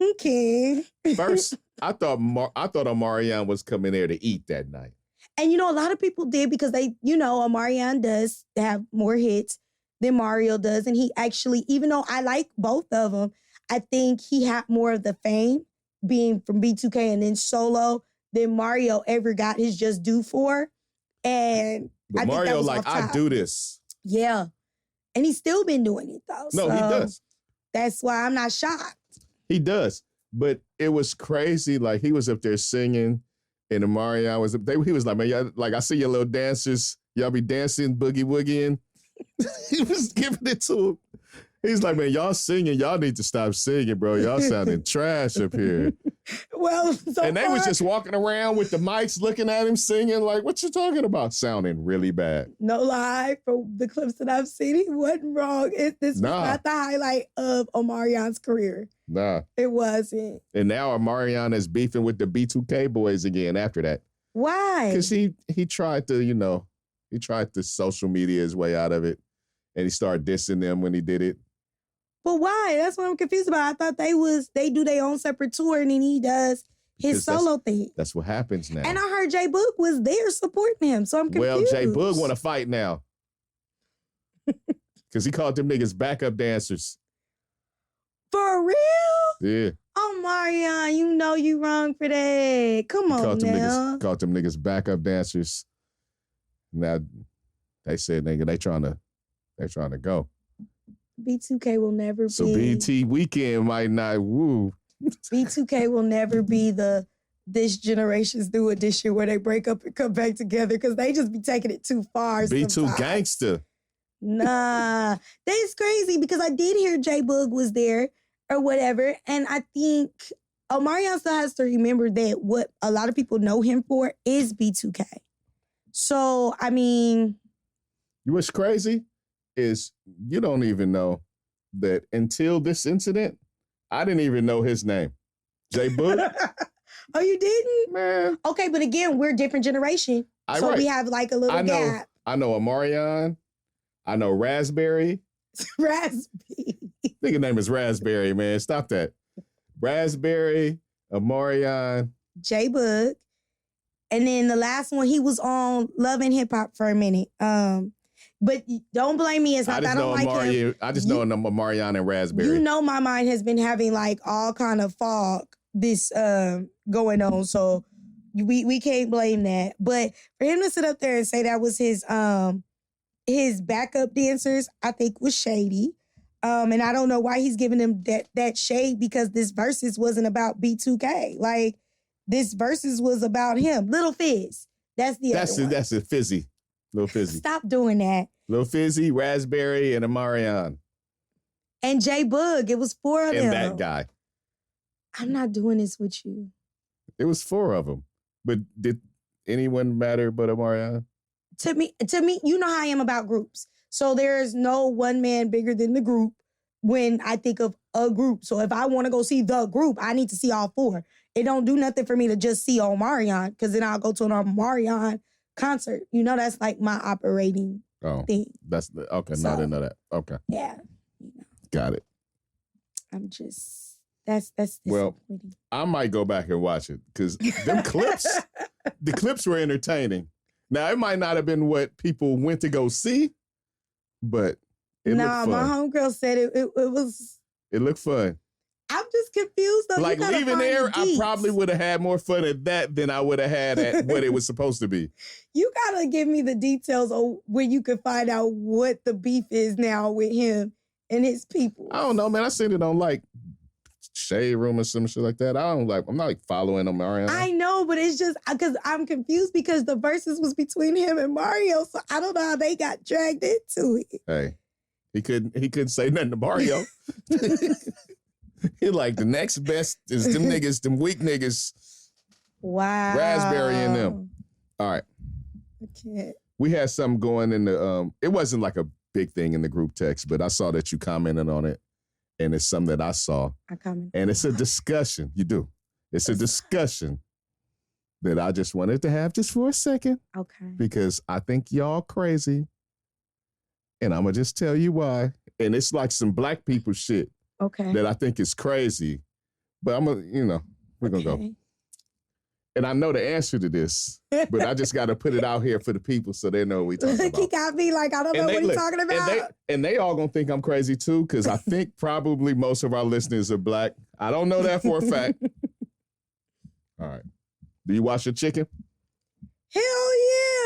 okay. First, I thought Omarion was coming there to eat that night. And, a lot of people did because they, Omarion does have more hits than Mario does. And he actually, even though I like both of them, I think he had more of the fame being from B2K and then solo than Mario ever got his just due for. And but Mario like, I do this. Yeah. And he's still been doing it though. No, he does. That's why I'm not shocked. He does. But it was crazy. Like he was up there singing and Omarion was up there. He was like, man, y'all, like I see your little dancers. Y'all be dancing, boogie woogieing. He was giving it to him. He's like, man, y'all singing. Y'all need to stop singing, bro. Y'all sounding trash up here. Well, and they was just walking around with the mics looking at him singing like, what you talking about? Sounding really bad. No lie, from the clips that I've seen, he wasn't wrong. This was not the highlight of Omarion's career. Nah. It wasn't. And now Omarion is beefing with the B2K boys again after that. Why? Because he tried to, he tried to social media his way out of it. And he started dissing them when he did it. But why? That's what I'm confused about. I thought they do their own separate tour and then he does his solo thing. That's what happens now. And I heard J Boog was there supporting him, so I'm confused. Well, J Boog want to fight now. Because he called them niggas backup dancers. For real? Yeah. Oh, Omarion, you know you wrong for that. Come on now. Called them niggas backup dancers. Now, they said, nigga, they trying to go. B2K will never be. So BT Weekend might not woo. B2K will never be this generation's new edition where they break up and come back together because they just be taking it too far. B2 sometimes. Gangster. Nah, that's crazy because I did hear J Boog was there or whatever. And I think Omarion still has to remember that what a lot of people know him for is B2K. So, I mean... What's crazy is you don't even know that until this incident, I didn't even know his name. J Book. Oh, you didn't? Man. Okay, but again, we're a different generation. So we have like a little gap. I know Omarion. I know Raspberry. Raspberry. Nigga name is Raspberry, man. Stop that. Raspberry, Omarion. J Book. And then the last one, he was on Love and Hip Hop for a minute. But don't blame me. It's not that I don't like him. I just know Omarion and Raspberry. You know my mind has been having like all kind of fog this going on. So we can't blame that. But for him to sit up there and say that was his backup dancers, I think was shady. And I don't know why he's giving them that shade, because this Verzuz wasn't about B2K. Like, this Verzuz was about him. Little Fizz. That's a Fizzy. Little Fizzy. Stop doing that. Little Fizzy, Raspberry, and Omarion. And J Bug. It was 4 of them. And that guy. I'm not doing this with you. It was 4 of them. But did anyone matter but Omarion? To me, you know how I am about groups. So there's no one man bigger than the group when I think of a group. So if I want to go see the group, I need to see all 4. It don't do nothing for me to just see Omarion, because then I'll go to an Omarion concert. You know, that's like my operating thing. That's okay. So, no, I didn't know that. Okay. Yeah. You know. Got it. I'm just that's well. I might go back and watch it, because them clips, the clips were entertaining. Now it might not have been what people went to go see, but it looked fun. My homegirl said it was. It looked fun. I'm just confused though. Like leaving there, I probably would have had more fun at that than I would have had at what it was supposed to be. You gotta give me the details of where you can find out what the beef is now with him and his people. I don't know, man. I seen it on like Shade Room or some shit like that. I'm not like following Omarion. I know, but it's just because I'm confused, because the Verzuz was between him and Mario, so I don't know how they got dragged into it. Hey, he couldn't say nothing to Mario. He like, the next best is them niggas, them weak niggas. Wow. Raspberry and them. All right. Okay. We had something going in the, it wasn't like a big thing in the group text, but I saw that you commented on it. And it's something that I saw. I commented. And it's a discussion. You do. It's a discussion that I just wanted to have just for a second. Okay. Because I think y'all crazy. And I'm going to just tell you why. And it's like some black people shit. Okay. That I think is crazy. But I'm going to, we're going to go. And I know the answer to this, but I just got to put it out here for the people so they know what we talking about. He got me like, I don't know what he's talking about. And they all going to think I'm crazy too, because I think probably most of our listeners are black. I don't know that for a fact. All right. Do you wash your chicken? Hell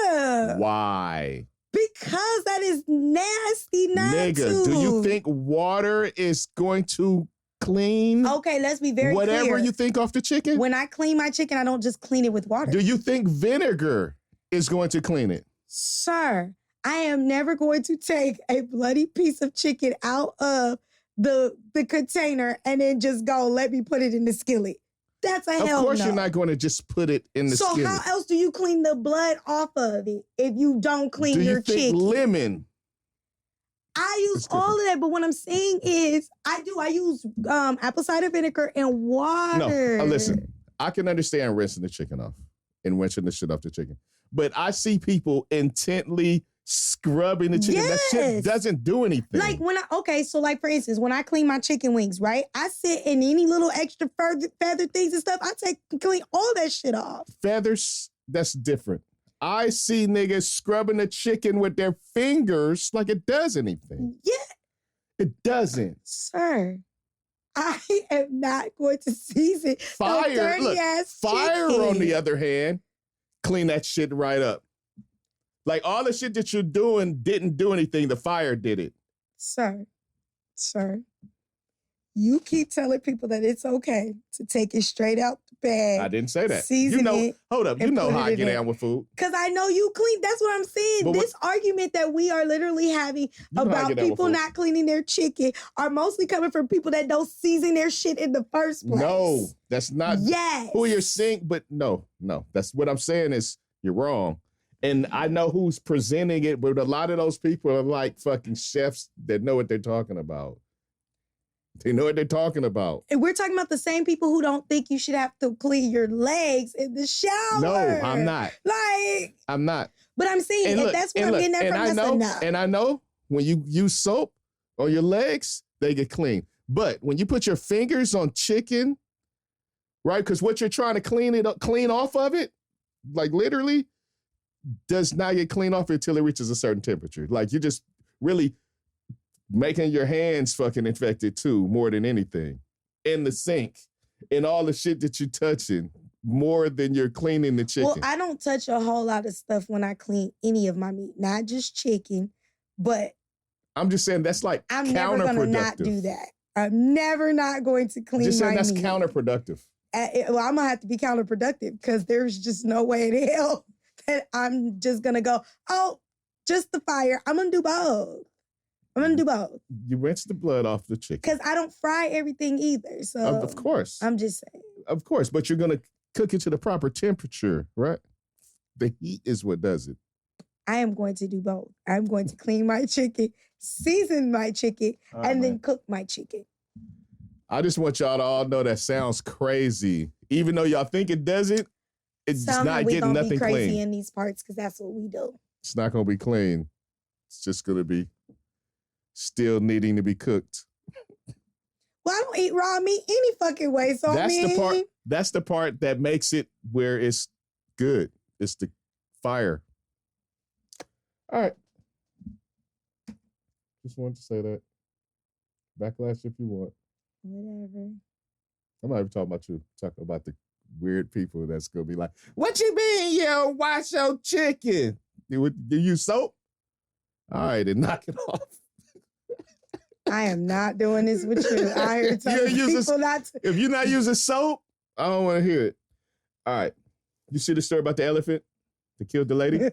yeah. Why? Because that is nasty not Nigga, do you think water is going to clean? Okay, let's be very clear. Whatever you think off the chicken? When I clean my chicken, I don't just clean it with water. Do you think vinegar is going to clean it? Sir, I am never going to take a bloody piece of chicken out of the container and then just go, let me put it in the skillet. That's a hell no. Of course you're not going to just put it in the skillet. So how else do you clean the blood off of it if you don't clean your chicken? Do you think lemon? I use all of that, but what I'm saying is I use apple cider vinegar and water. No, listen, I can understand rinsing the chicken off and rinsing the shit off the chicken. But I see people intently scrubbing the chicken. Yes. That shit doesn't do anything. Like so like for instance, when I clean my chicken wings, right? I sit in any little extra feather things and stuff, I clean all that shit off. Feathers, that's different. I see niggas scrubbing the chicken with their fingers like it does anything. Yeah. It doesn't. Sir, I am not going to season fire. Look, fire chicken. On the other hand, clean that shit right up. Like all the shit that you're doing didn't do anything. The fire did it. Sir, you keep telling people that it's okay to take it straight out the bag. I didn't say that. Season it. Hold up. You know how I get down with food. Because I know you clean. That's what I'm saying. But this argument that we are literally having about people not cleaning their chicken are mostly coming from people that don't season their shit in the first place. No, that's not who you're saying. But no. That's what I'm saying is you're wrong. And I know who's presenting it, but a lot of those people are like fucking chefs that know what they're talking about. They know what they're talking about. And we're talking about the same people who don't think you should have to clean your legs in the shower. No, I'm not. Like, I'm not. But I'm saying, And if look, that's what I'm and getting look, at from, and that's I know, enough. and I know when you use soap on your legs, they get clean. But when you put your fingers on chicken, right? Because what you're trying to clean off of it, like literally, does not get clean off until it reaches a certain temperature. Like you're just really making your hands fucking infected too, more than anything. In the sink, and all the shit that you're touching, more than you're cleaning the chicken. Well, I don't touch a whole lot of stuff when I clean any of my meat, not just chicken, but I'm just saying that's like I'm never going to not do that. I'm never not going to clean just saying my that's meat. counterproductive. Well, I'm going to have to be counterproductive because there's just no way in hell that I'm just going to go, oh, just the fire. I'm going to do both. I'm going to do both. You rinse the blood off the chicken. Because I don't fry everything either. So Of course. I'm just saying. Of course, but you're going to cook it to the proper temperature, right? The heat is what does it. I am going to do both. I'm going to clean my chicken, season my chicken, and then cook my chicken. I just want y'all to all know that sounds crazy. Even though y'all think it doesn't, it's just not getting nothing be crazy clean. in these parts because that's what we do. It's not going to be clean. It's just going to be still needing to be cooked. Well, I don't eat raw meat any fucking way. So That's the part that makes it where it's good. It's the fire. All right. Just wanted to say that. Backlash if you want. Whatever. I'm not even talking about you. Talking about the weird people that's going to be like, what you mean, yo, wash your chicken? Do you use soap? All right, then knock it off. I am not doing this with you. I heard people not to. If you're not using soap, I don't want to hear it. All right. You see the story about the elephant that killed the lady?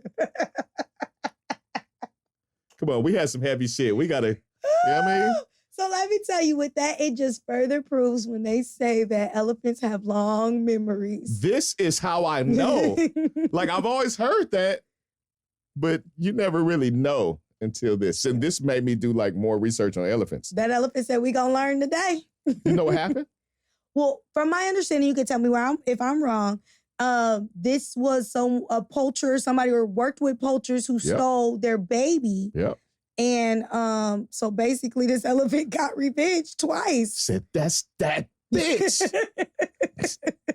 Come on, we had some heavy shit. We got to, you know what I mean? So let me tell you with that, it just further proves when they say that elephants have long memories. This is how I know. Like, I've always heard that, but you never really know until this. And this made me do like more research on elephants. That elephant said we gonna learn today. You know what happened? Well, from my understanding, you can tell me if I'm wrong. This was a poacher, somebody who worked with poachers who stole their baby. Yep. And so basically this elephant got revenge twice. Said, that's that bitch.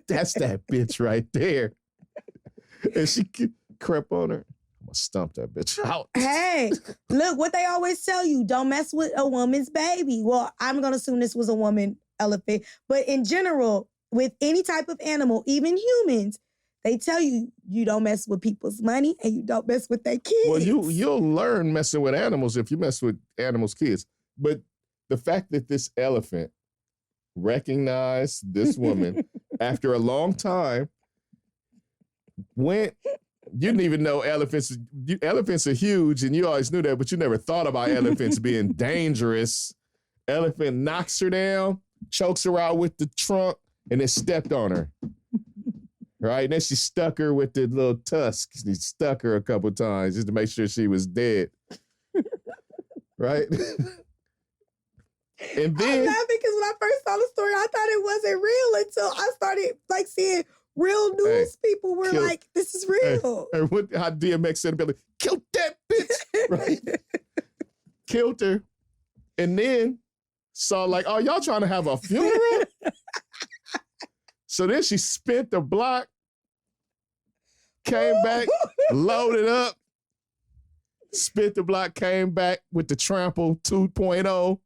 That's that bitch right there. And she crept on her. I'm gonna stomp that bitch out. Hey, look, what they always tell you, don't mess with a woman's baby. Well, I'm gonna assume this was a woman elephant. But in general, with any type of animal, even humans, they tell you, you don't mess with people's money and you don't mess with their kids. Well, you'll learn messing with animals if you mess with animals' kids. But the fact that this elephant recognized this woman after a long time, you didn't even know elephants are huge, and you always knew that, but you never thought about elephants being dangerous. Elephant knocks her down, chokes her out with the trunk, and then stepped on her. Right? And then she stuck her with the little tusks. He stuck her a couple times just to make sure she was dead. Right? And then I'm laughing because when I first saw the story, I thought it wasn't real until I started like seeing real news people were like, this is real. Hey, how DMX said about it, killed that bitch. Right? Killed her. And then saw like, oh, y'all trying to have a funeral? So then she spent the block, came back, loaded up, spent the block, came back with the trample 2.0,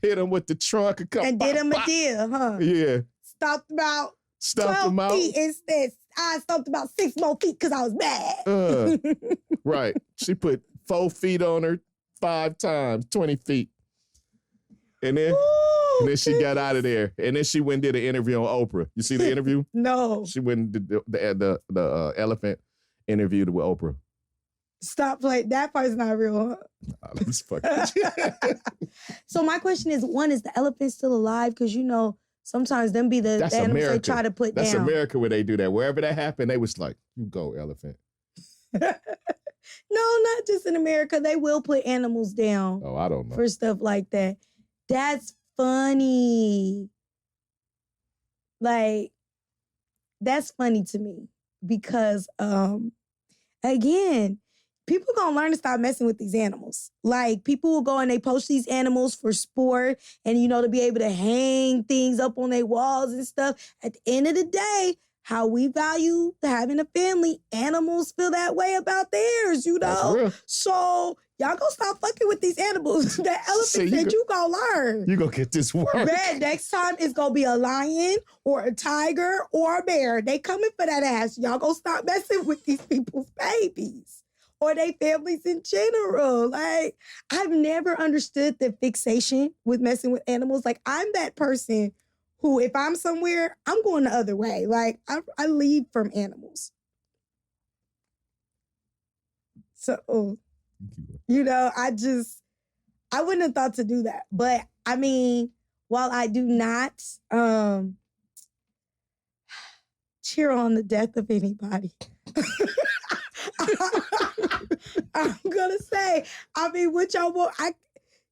hit him with the trunk a couple. And did him a deal, huh? Yeah. Stopped about Stumped 12 him out. feet instead. I stomped about 6 more feet because I was mad. Right. She put 4 feet on her 5 times, 20 feet. And then she got out of there. And then she went and did an interview on Oprah. You see the interview? No. She went and did the elephant interviewed with Oprah. Stop playing. That part's not real, huh? Oh, that's fucking So my question is, one, is the elephant still alive? Because, you know, sometimes them be the animals America. they try to put That's down. America where they do that. Wherever that happened, they was like, you go, elephant. No, not just in America. They will put animals down. Oh, I don't know. For stuff like that. That's funny. Like, that's funny to me because, again, people gonna learn to stop messing with these animals. Like, people will go and they post these animals for sport and, to be able to hang things up on their walls and stuff. At the end of the day, how we value having a family, animals feel that way about theirs, That's real. So y'all gonna stop fucking with these animals. That elephant said you gonna learn. You gonna get this work. Man, next time it's gonna be a lion or a tiger or a bear. They coming for that ass. Y'all gonna stop messing with these people's babies or their families in general. Like, I've never understood the fixation with messing with animals. Like, I'm that person who, if I'm somewhere, I'm going the other way. Like, I leave from animals. So, I wouldn't have thought to do that. But, I mean, while I do not cheer on the death of anybody, I'm going to say, I mean, what y'all want,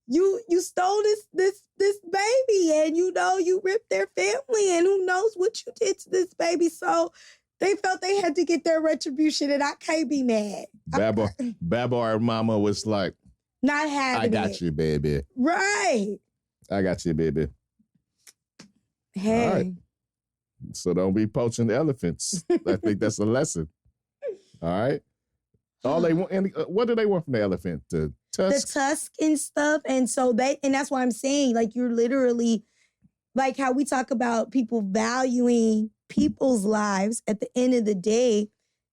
you stole this baby and you ripped their family and who knows what you did to this baby. So they felt they had to get their retribution and I can't be mad. Babar mama was like, not having it. I got you, baby. Right. I got you, baby. Hey. All right. So don't be poaching the elephants. I think that's a lesson. All right. All they want, and what do they want from the elephant? The tusk? The tusk and stuff. And so that's why I'm saying, like, you're literally, like how we talk about people valuing people's lives. At the end of the day,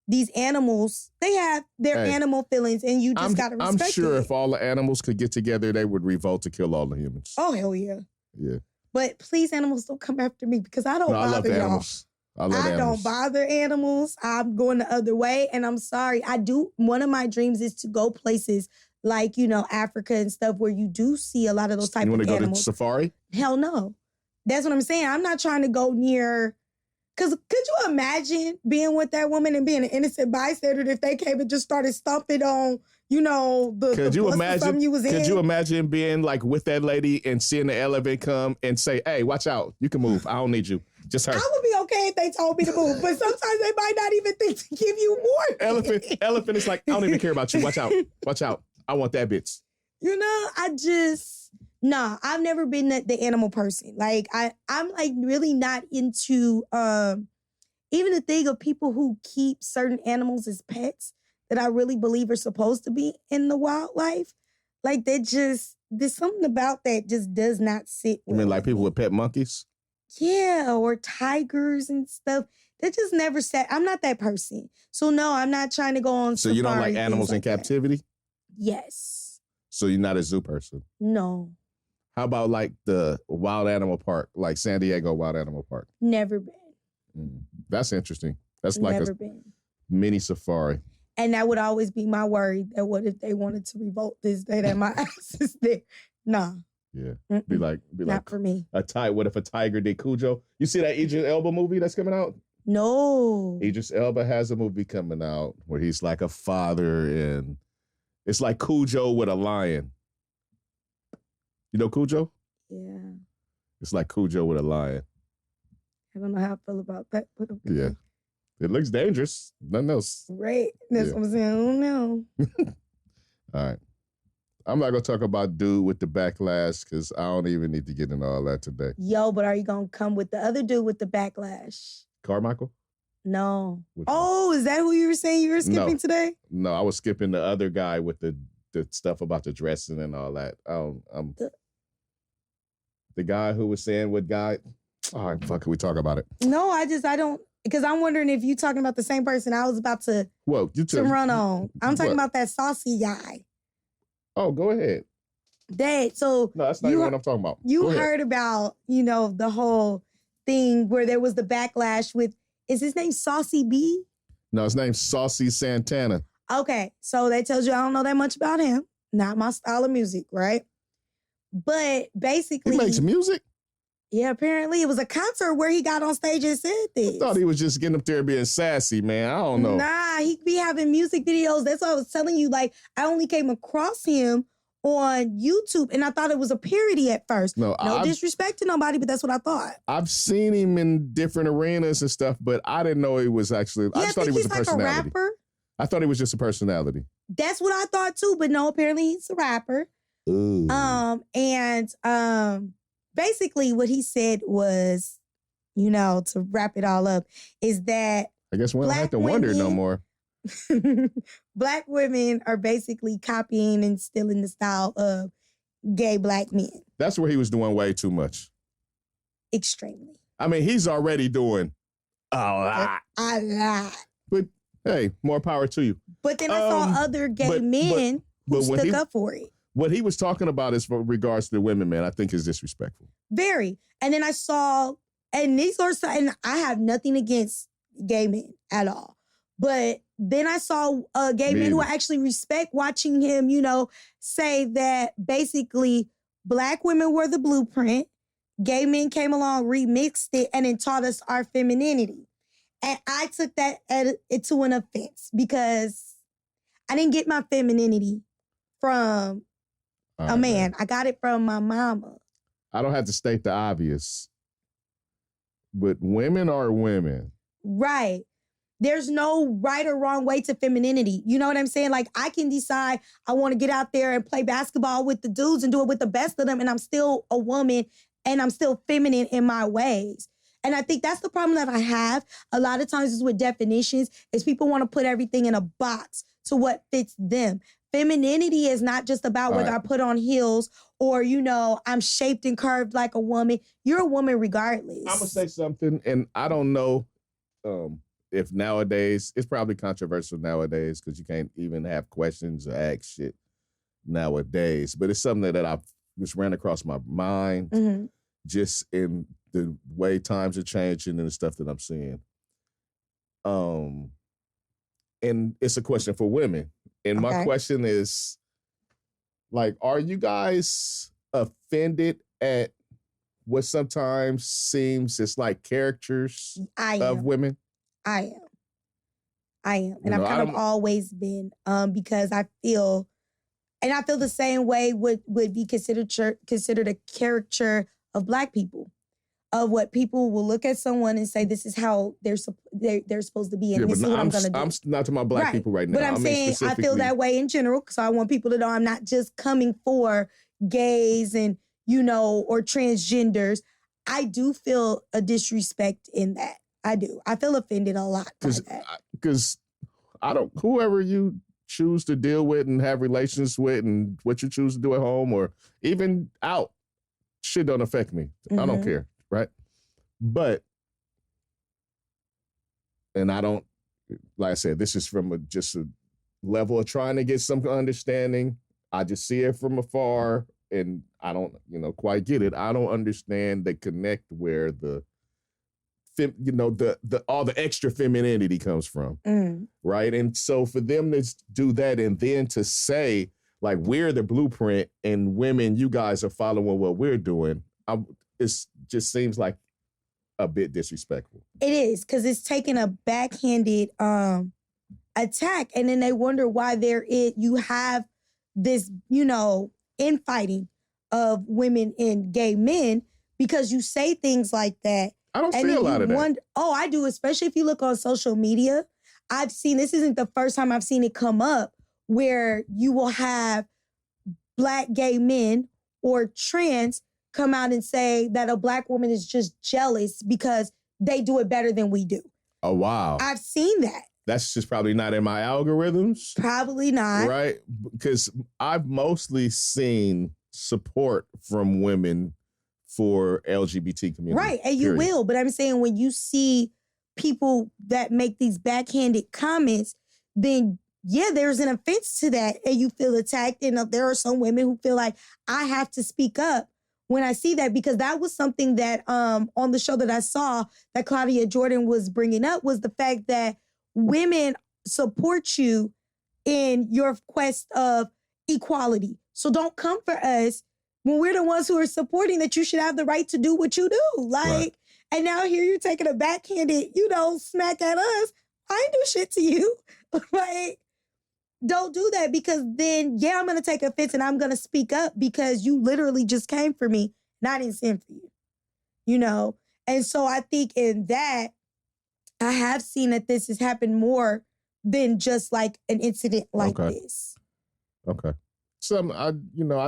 these animals, they have their animal feelings and you just got to respect it. I'm sure if all the animals could get together, they would revolt to kill all the humans. Oh, hell yeah. Yeah. But please, animals, don't come after me because I don't bother I love the y'all. animals. I don't bother animals. I'm going the other way. And I'm sorry. One of my dreams is to go places like, Africa and stuff where you do see a lot of those type of animals. You want to go to safari? Hell no. That's what I'm saying. I'm not trying to go near. Because could you imagine being with that woman and being an innocent bystander if they came and just started stomping on, Could you imagine? You was in? Could you imagine being like with that lady and seeing the elephant come and say, "Hey, watch out! You can move. I don't need you. Just her." I would be okay if they told me to move, but sometimes they might not even think to give you more. Elephant is like, I don't even care about you. Watch out! Watch out! I want that bitch. I've never been the animal person. Like I'm like really not into even the thing of people who keep certain animals as pets that I really believe are supposed to be in the wildlife. Like there's something about that just does not sit with You mean like me. people with pet monkeys? Yeah, or tigers and stuff. That just never sat. I'm not that person. So no, I'm not trying to go on So you don't like animals in captivity? That. Yes. So you're not a zoo person? No. How about like the wild animal park, like San Diego Wild Animal Park? Never been. That's interesting. That's like Never been. Mini safari. And that would always be my worry, that what if they wanted to revolt this day that my ass is there? Nah. Yeah. Mm-mm. Be like, not for me. What if a tiger did Cujo? You see that Idris Elba movie that's coming out? No. Idris Elba has a movie coming out where he's like a father and it's like Cujo with a lion. You know Cujo? Yeah. It's like Cujo with a lion. I don't know how I feel about that. But okay. Yeah. It looks dangerous. Nothing else. Right. That's what I'm saying. I don't know. All right. I'm not going to talk about dude with the backlash because I don't even need to get into all that today. Yo, but are you going to come with the other dude with the backlash? Carmichael? No. Is that who you were saying you were skipping today? No, I was skipping the other guy with the stuff about the dressing and all that. The guy who was saying what guy... All right, fuck it, we talk about it. No, I don't... Because I'm wondering if you talking about the same person I was about to run on. I'm talking about that saucy guy. Oh, go ahead. No, that's not even what I'm talking about. You heard about, the whole thing where there was the backlash with, is his name Saucy B? No, his name's Saucy Santana. Okay, so that tells you I don't know that much about him. Not my style of music, right? But basically... He makes music? Yeah, apparently it was a concert where he got on stage and said this. I thought he was just getting up there and being sassy, man. I don't know. Nah, he be having music videos. That's what I was telling you. Like, I only came across him on YouTube, and I thought it was a parody at first. No disrespect to nobody, but that's what I thought. I've seen him in different arenas and stuff, but I didn't know he was actually. Yeah, I just thought he was a personality. Like a rapper. I thought he was just a personality. That's what I thought too, but no, apparently he's a rapper. Ooh. Basically what he said was, to wrap it all up, is that I guess we don't have to wonder no more. Black women are basically copying and stealing the style of gay Black men. That's where he was doing way too much. Extremely. I mean, he's already doing a lot. A lot. But hey, more power to you. But then I saw other gay men who stuck up for it. What he was talking about is for regards to the women, man, I think is disrespectful. Very. And then I saw, and I have nothing against gay men at all. But then I saw gay men who I actually respect watching him, say that basically Black women were the blueprint. Gay men came along, remixed it, and then taught us our femininity. And I took that to an offense because I didn't get my femininity from a man. I got it from my mama. I don't have to state the obvious, but women are women. Right. There's no right or wrong way to femininity. You know what I'm saying? Like, I can decide I want to get out there and play basketball with the dudes and do it with the best of them, and I'm still a woman and I'm still feminine in my ways. And I think that's the problem that I have a lot of times is with definitions, is people want to put everything in a box to what fits them. Femininity is not just about whether I put on heels or, I'm shaped and curved like a woman. You're a woman regardless. I'm going to say something, and I don't know if nowadays, it's probably controversial nowadays because you can't even have questions or ask shit nowadays. But it's something that I've just ran across my mind just in the way times are changing and the stuff that I'm seeing. And it's a question for women. And my question is, like, are you guys offended at what sometimes seems it's like caricatures of women? I am. And I've kind of always been, because I feel the same way would be considered a caricature of Black people. Of what people will look at someone and say, this is how they're supposed to be, and this is what I'm going to do. I'm not talking about Black people right now. But I'm saying I feel that way in general, because I want people to know I'm not just coming for gays and, or transgenders. I do feel a disrespect in that. I do. I feel offended a lot by that. Because whoever you choose to deal with and have relations with and what you choose to do at home or even out, shit don't affect me. I don't care. Right. But, and I don't, like I said, this is from just a level of trying to get some understanding. I just see it from afar and I don't, quite get it. I don't understand the connect where the all the extra femininity comes from. Right. And so for them to do that and then to say, like, we're the blueprint and women, you guys are following what we're doing. It just seems like a bit disrespectful. It is, because it's taking a backhanded attack, and then they wonder why you have this, infighting of women and gay men because you say things like that. I don't see a lot of that. Oh, I do, especially if you look on social media. I've seen, this isn't the first time I've seen it come up, where you will have Black gay men or trans come out and say that a Black woman is just jealous because they do it better than we do. Oh, wow. I've seen that. That's just probably not in my algorithms. Probably not. Right? Because I've mostly seen support from women for LGBT community. Right, and you will. But I'm saying when you see people that make these backhanded comments, then there's an offense to that and you feel attacked. And there are some women who feel like I have to speak up when I see that, because that was something that on the show that I saw that Claudia Jordan was bringing up, was the fact that women support you in your quest of equality. So don't come for us when we're the ones who are supporting that you should have the right to do what you do. Like, Right. And now here you're taking a backhanded, smack at us. I ain't do shit to you. Like, don't do that, because then, I'm going to take offense and I'm going to speak up because you literally just came for me and I didn't send for you, And so I think in that, I have seen that this has happened more than just like an incident like this. Okay. So I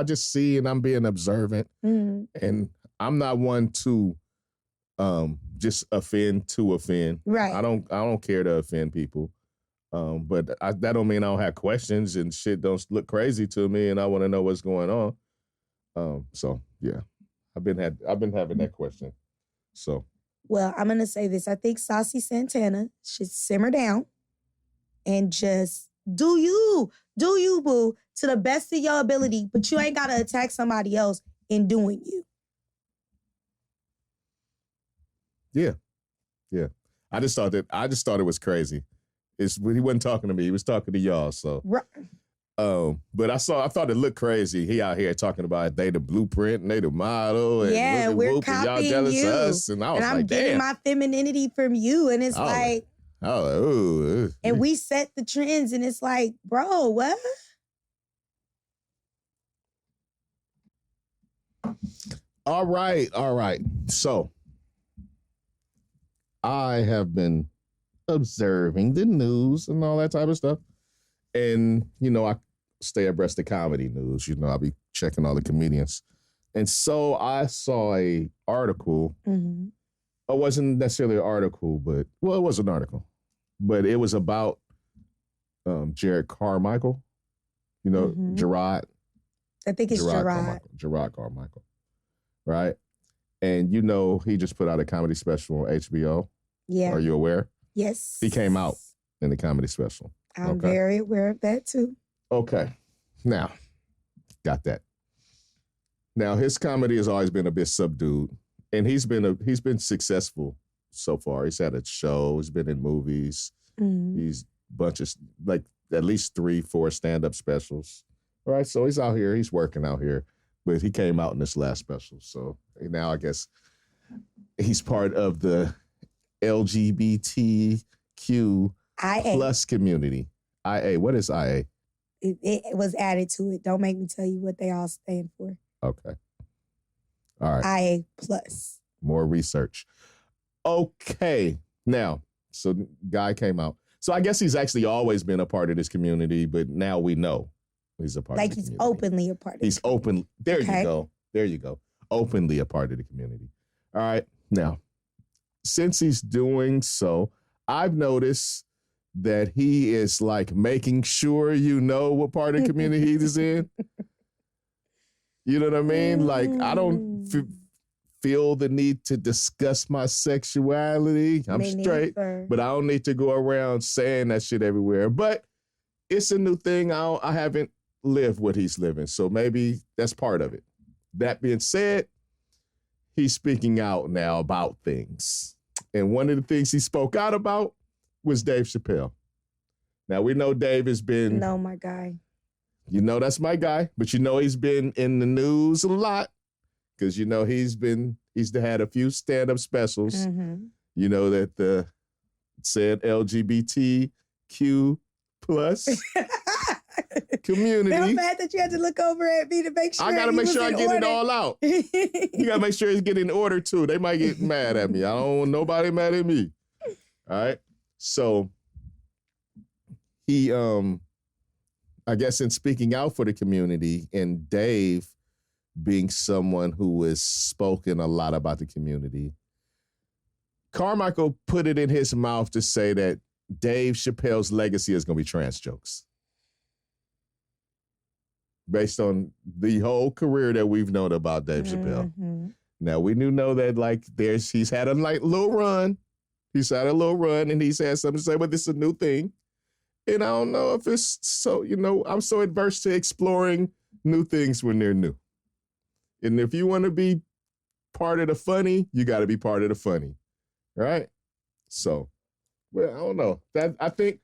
just see and I'm being observant, and I'm not one to just offend to offend. Right. I don't care to offend people. But that don't mean I don't have questions and shit don't look crazy to me and I want to know what's going on. So yeah, I've been having that question. So. Well, I'm going to say this. I think Saucy Santana should simmer down and just do you, boo, to the best of your ability, but you ain't got to attack somebody else in doing you. Yeah. I just thought it was crazy. He wasn't talking to me. He was talking to y'all. So, right. But I thought it looked crazy. He out here talking about they the blueprint and they the model. And we're whoop, copying and y'all jealous you. of us. And I was I'm like, getting damn. my femininity from you. And it's like, ooh. And we set the trends and it's like, bro, what? All right. So, I have been observing the news and all that type of stuff. And, I stay abreast of comedy news. I'll be checking all the comedians. And so I saw a article. Mm-hmm. It wasn't necessarily an article, but, it was an article. But it was about Jerrod Carmichael. Jerrod. I think it's Jerrod. Jerrod Carmichael. Right? And he just put out a comedy special on HBO. Yeah. Are you aware? Yes. He came out in the comedy special. I'm very aware of that too. Okay. Now, got that. Now, his comedy has always been a bit subdued, and he's been successful so far. He's had a show. He's been in movies. Mm-hmm. He's bunches, like at least 3-4 stand-up specials. All right, so he's out here. He's working out here, but he came out in this last special. So now I guess he's part of the LGBTQ plus community. IA. What is IA? It was added to it. Don't make me tell you what they all stand for. Okay. All right. IA plus. More research. Okay. Now, so guy came out. So I guess he's actually always been a part of this community, but now we know he's a part of the community. Like he's openly a part of it. He's open. There you go. There you go. Openly a part of the community. All right. Now, since he's doing so, I've noticed that he is like making sure you know what part of the community he's in. You know what I mean? Like, I don't feel the need to discuss my sexuality. I'm straight, but I don't need to go around saying that shit everywhere. But it's a new thing. I haven't lived what he's living, so maybe that's part of it. That being said, he's speaking out now about things. And one of the things he spoke out about was Dave Chappelle. Now, we know Dave has been... No, my guy. You know that's my guy, but he's been in the news a lot because, he's had a few stand-up specials, that said LGBTQ plus community. I'm mad that you had to look over at me to make sure I got to make sure I get it all out. You got to make sure it's getting in order, too. They might get mad at me. I don't want nobody mad at me. All right? So he, I guess in speaking out for the community and Dave being someone who has spoken a lot about the community, Carmichael put it in his mouth to say that Dave Chappelle's legacy is going to be trans jokes. Based on the whole career that we've known about Dave Chappelle. Now, we do know that he's had a little run. He's had a little run and he's had something to say, but this is a new thing. And I don't know if it's so, I'm so adverse to exploring new things when they're new. And if you want to be part of the funny, you got to be part of the funny. Right? So, well, I don't know. I think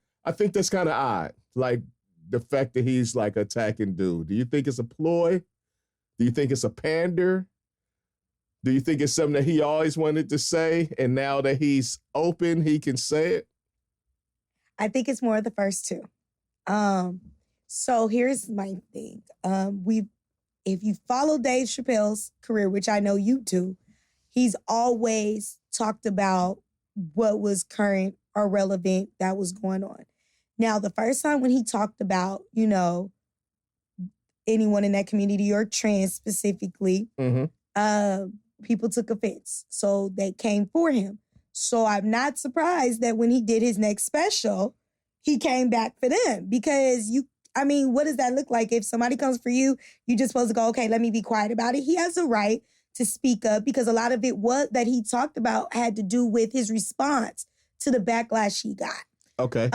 that's kind of odd. Like the fact that he's like attacking dude. Do you think it's a ploy? Do you think it's a pander? Do you think it's something that he always wanted to say, and now that he's open, he can say it? I think it's more of the first two. So here's my thing. If you follow Dave Chappelle's career, which I know you do, he's always talked about what was current or relevant that was going on. Now, the first time when he talked about, you know, anyone in that community or trans specifically, people took offense. So they came for him. So I'm not surprised that when he did his next special, he came back for them. Because what does that look like? If somebody comes for you, you're just supposed to go, okay, let me be quiet about it. He has a right to speak up because a lot of it that he talked about had to do with his response to the backlash he got. Okay.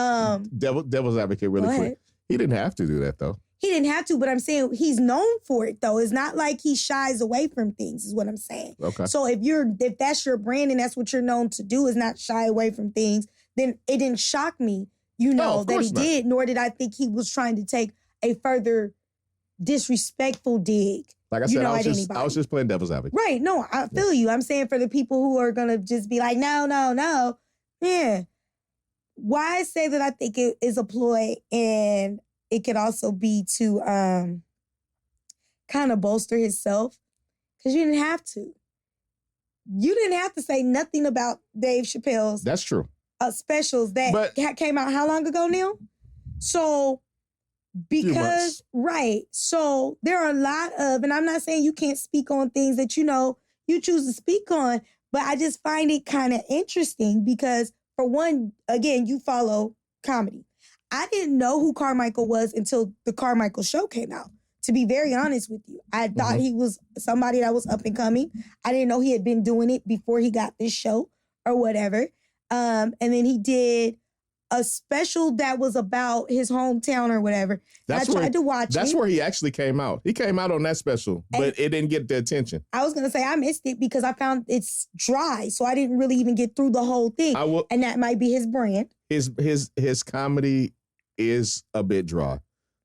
Devil's advocate really quick. He didn't have to do that though. He didn't have to, but I'm saying he's known for it though. It's not like he shies away from things, is what I'm saying. Okay. So if that's your brand and that's what you're known to do, is not shy away from things, then it didn't shock me, that he did, nor did I think he was trying to take a further disrespectful dig. Like I said, I was just playing devil's advocate. Right. No, I feel you. I'm saying for the people who are going to just be like, no. Yeah. Why I say that I think it is a ploy, and it could also be to kind of bolster himself, because you didn't have to. You didn't have to say nothing about Dave Chappelle's. That's true. Specials that came out how long ago, Neil? So, because, right. So there are a lot of, and I'm not saying you can't speak on things that, you choose to speak on, but I just find it kind of interesting because, for one, again, you follow comedy. I didn't know who Carmichael was until the Carmichael show came out, to be very honest with you. I thought he was somebody that was up and coming. I didn't know he had been doing it before he got this show or whatever. And then he did a special that was about his hometown or whatever. I tried to watch it. That's where he actually came out. He came out on that special, but it didn't get the attention. I was going to say I missed it because I found it's dry, so I didn't really even get through the whole thing. And that might be his brand. His comedy is a bit dry.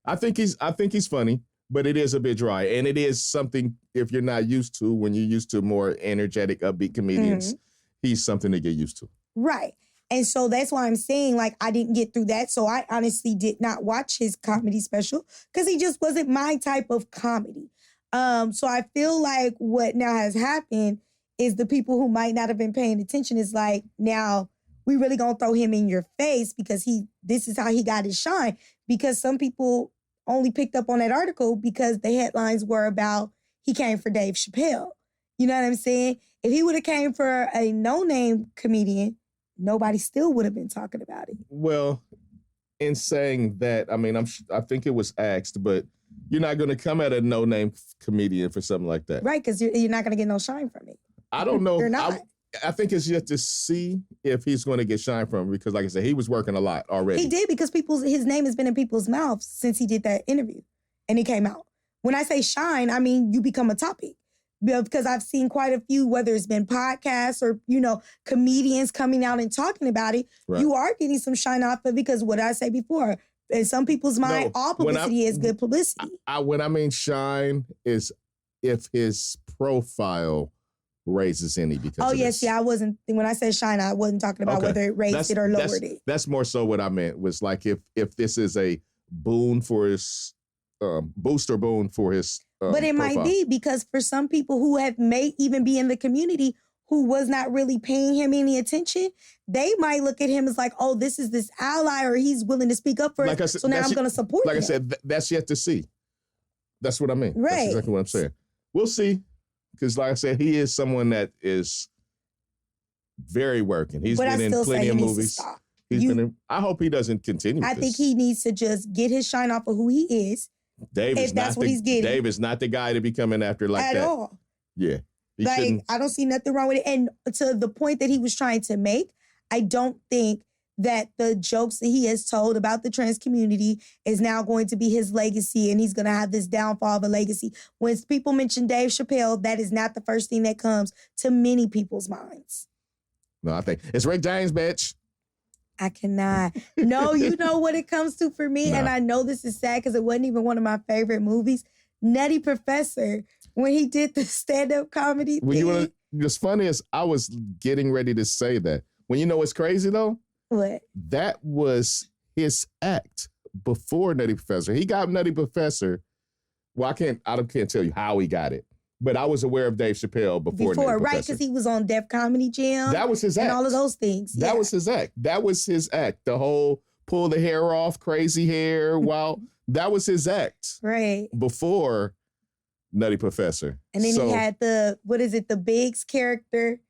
I think he's funny, but it is a bit dry, and it is something if you're not used to, when you're used to more energetic, upbeat comedians, he's something to get used to. Right. And so that's why I'm saying, like, I didn't get through that. So I honestly did not watch his comedy special because he just wasn't my type of comedy. So I feel like what now has happened is the people who might not have been paying attention is like, now we really gonna throw him in your face because this is how he got his shine. Because some people only picked up on that article because the headlines were about he came for Dave Chappelle. You know what I'm saying? If he would have came for a no-name comedian, nobody still would have been talking about it. Well, in saying that, I mean, I think it was asked, but you're not going to come at a no-name comedian for something like that. Right, because you're not going to get no shine from it. I don't know. You're not. I think it's yet to see if he's going to get shine from it because, like I said, he was working a lot already. He did because his name has been in people's mouths since he did that interview and he came out. When I say shine, I mean you become a topic. Because I've seen quite a few, whether it's been podcasts or, comedians coming out and talking about it, right. You are getting some shine off of it because what I say before, in some people's mind, all publicity is good publicity. When I mean shine is if his profile raises any because yes, I wasn't, when I said shine, I wasn't talking about whether it raised it or lowered it. That's more so what I meant was like if this is a boon for his, boost or boon for his but it profile. might be because for some people who may even be in the community who was not really paying him any attention, they might look at him as like, oh, this is this ally or he's willing to speak up for us. So now I'm going to support him. Like I said, that's yet to see. That's what I mean. Right. That's exactly what I'm saying. We'll see. Because like I said, he is someone that is very working. He's been in plenty of movies. I hope he doesn't continue. I think he needs to just get his shine off of who he is. Dave is not the guy to be coming after like that. At all. Yeah. I don't see nothing wrong with it. And to the point that he was trying to make, I don't think that the jokes that he has told about the trans community is now going to be his legacy and he's going to have this downfall of a legacy. When people mention Dave Chappelle, that is not the first thing that comes to many people's minds. No, I think it's Rick James, bitch. I cannot. No, you know what it comes to for me? Nah. And I know this is sad because it wasn't even one of my favorite movies. Nutty Professor. when he did the stand-up comedy thing. What's funny is I was getting ready to say that. When you know what's crazy though? What? That was his act before Nutty Professor. He got Nutty Professor. Well, I can't tell you how he got it, but I was aware of Dave Chappelle before Nutty right? Professor. Because he was on Def Comedy Jam. That was his act. And all of those things. That was his act. That was his act. The whole pull the hair off, crazy hair. Wow. That was his act. Right. Before Nutty Professor. And then he had the Biggs character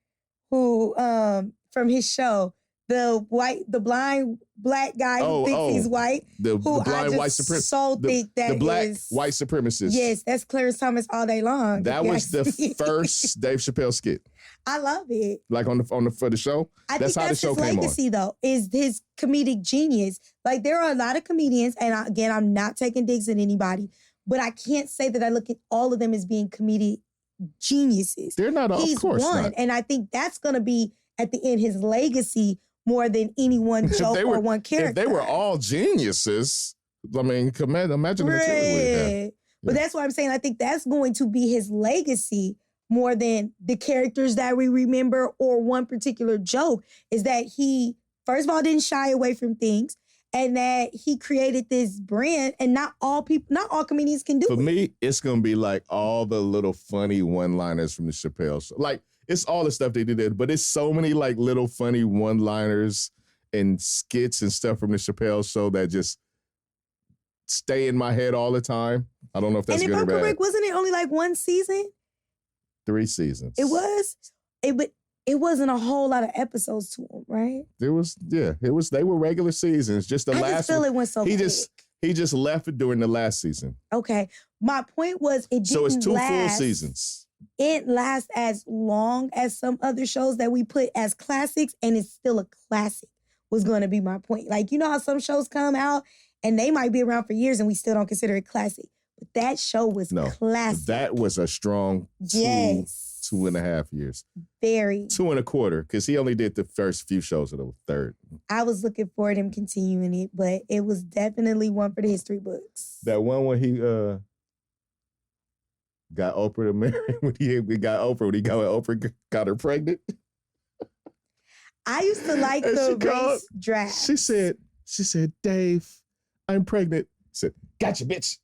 who, from his show, the blind black guy who thinks he's white. The blind white supremacist. The black white supremacist. Yes, that's Clarence Thomas all day long. That was the first Dave Chappelle skit. I love it. Like for the show? I think that's his legacy, though, is his comedic genius. Like, there are a lot of comedians, and again, I'm not taking digs at anybody, but I can't say that I look at all of them as being comedic geniuses. They're not, of course not. He's one, and I think that's going to be, at the end, his legacy more than any one joke or one character. If they were all geniuses, I mean, imagine the material we have. But that's what I'm saying. I think that's going to be his legacy more than the characters that we remember or one particular joke, is that he, first of all, didn't shy away from things, and that he created this brand, and not all comedians can do it. For me, it's going to be like all the little funny one-liners from the Chappelle show. Like, it's all the stuff they did, but it's so many like little funny one-liners and skits and stuff from the Chappelle show that just stay in my head all the time. I don't know if that's good or bad. Rick, wasn't it only like one season? 3 seasons. It was? But it wasn't a whole lot of episodes to them, right? It was. They were regular seasons. Just the last. I just feel it went so quick. He just left it during the last season. Okay. My point was it didn't last. So it's 2 full seasons. It lasts as long as some other shows that we put as classics, and it's still a classic, was going to be my point. Like, you know how some shows come out and they might be around for years and we still don't consider it classic. But that show was classic. That was a strong 2.5 years. Very. 2.25, because he only did the first few shows of the third. I was looking forward to him continuing it, but it was definitely one for the history books. That one where he got Oprah to marry when he got Oprah got her pregnant. I used to like the race draft. She said, Dave, I'm pregnant. I said, gotcha, bitch.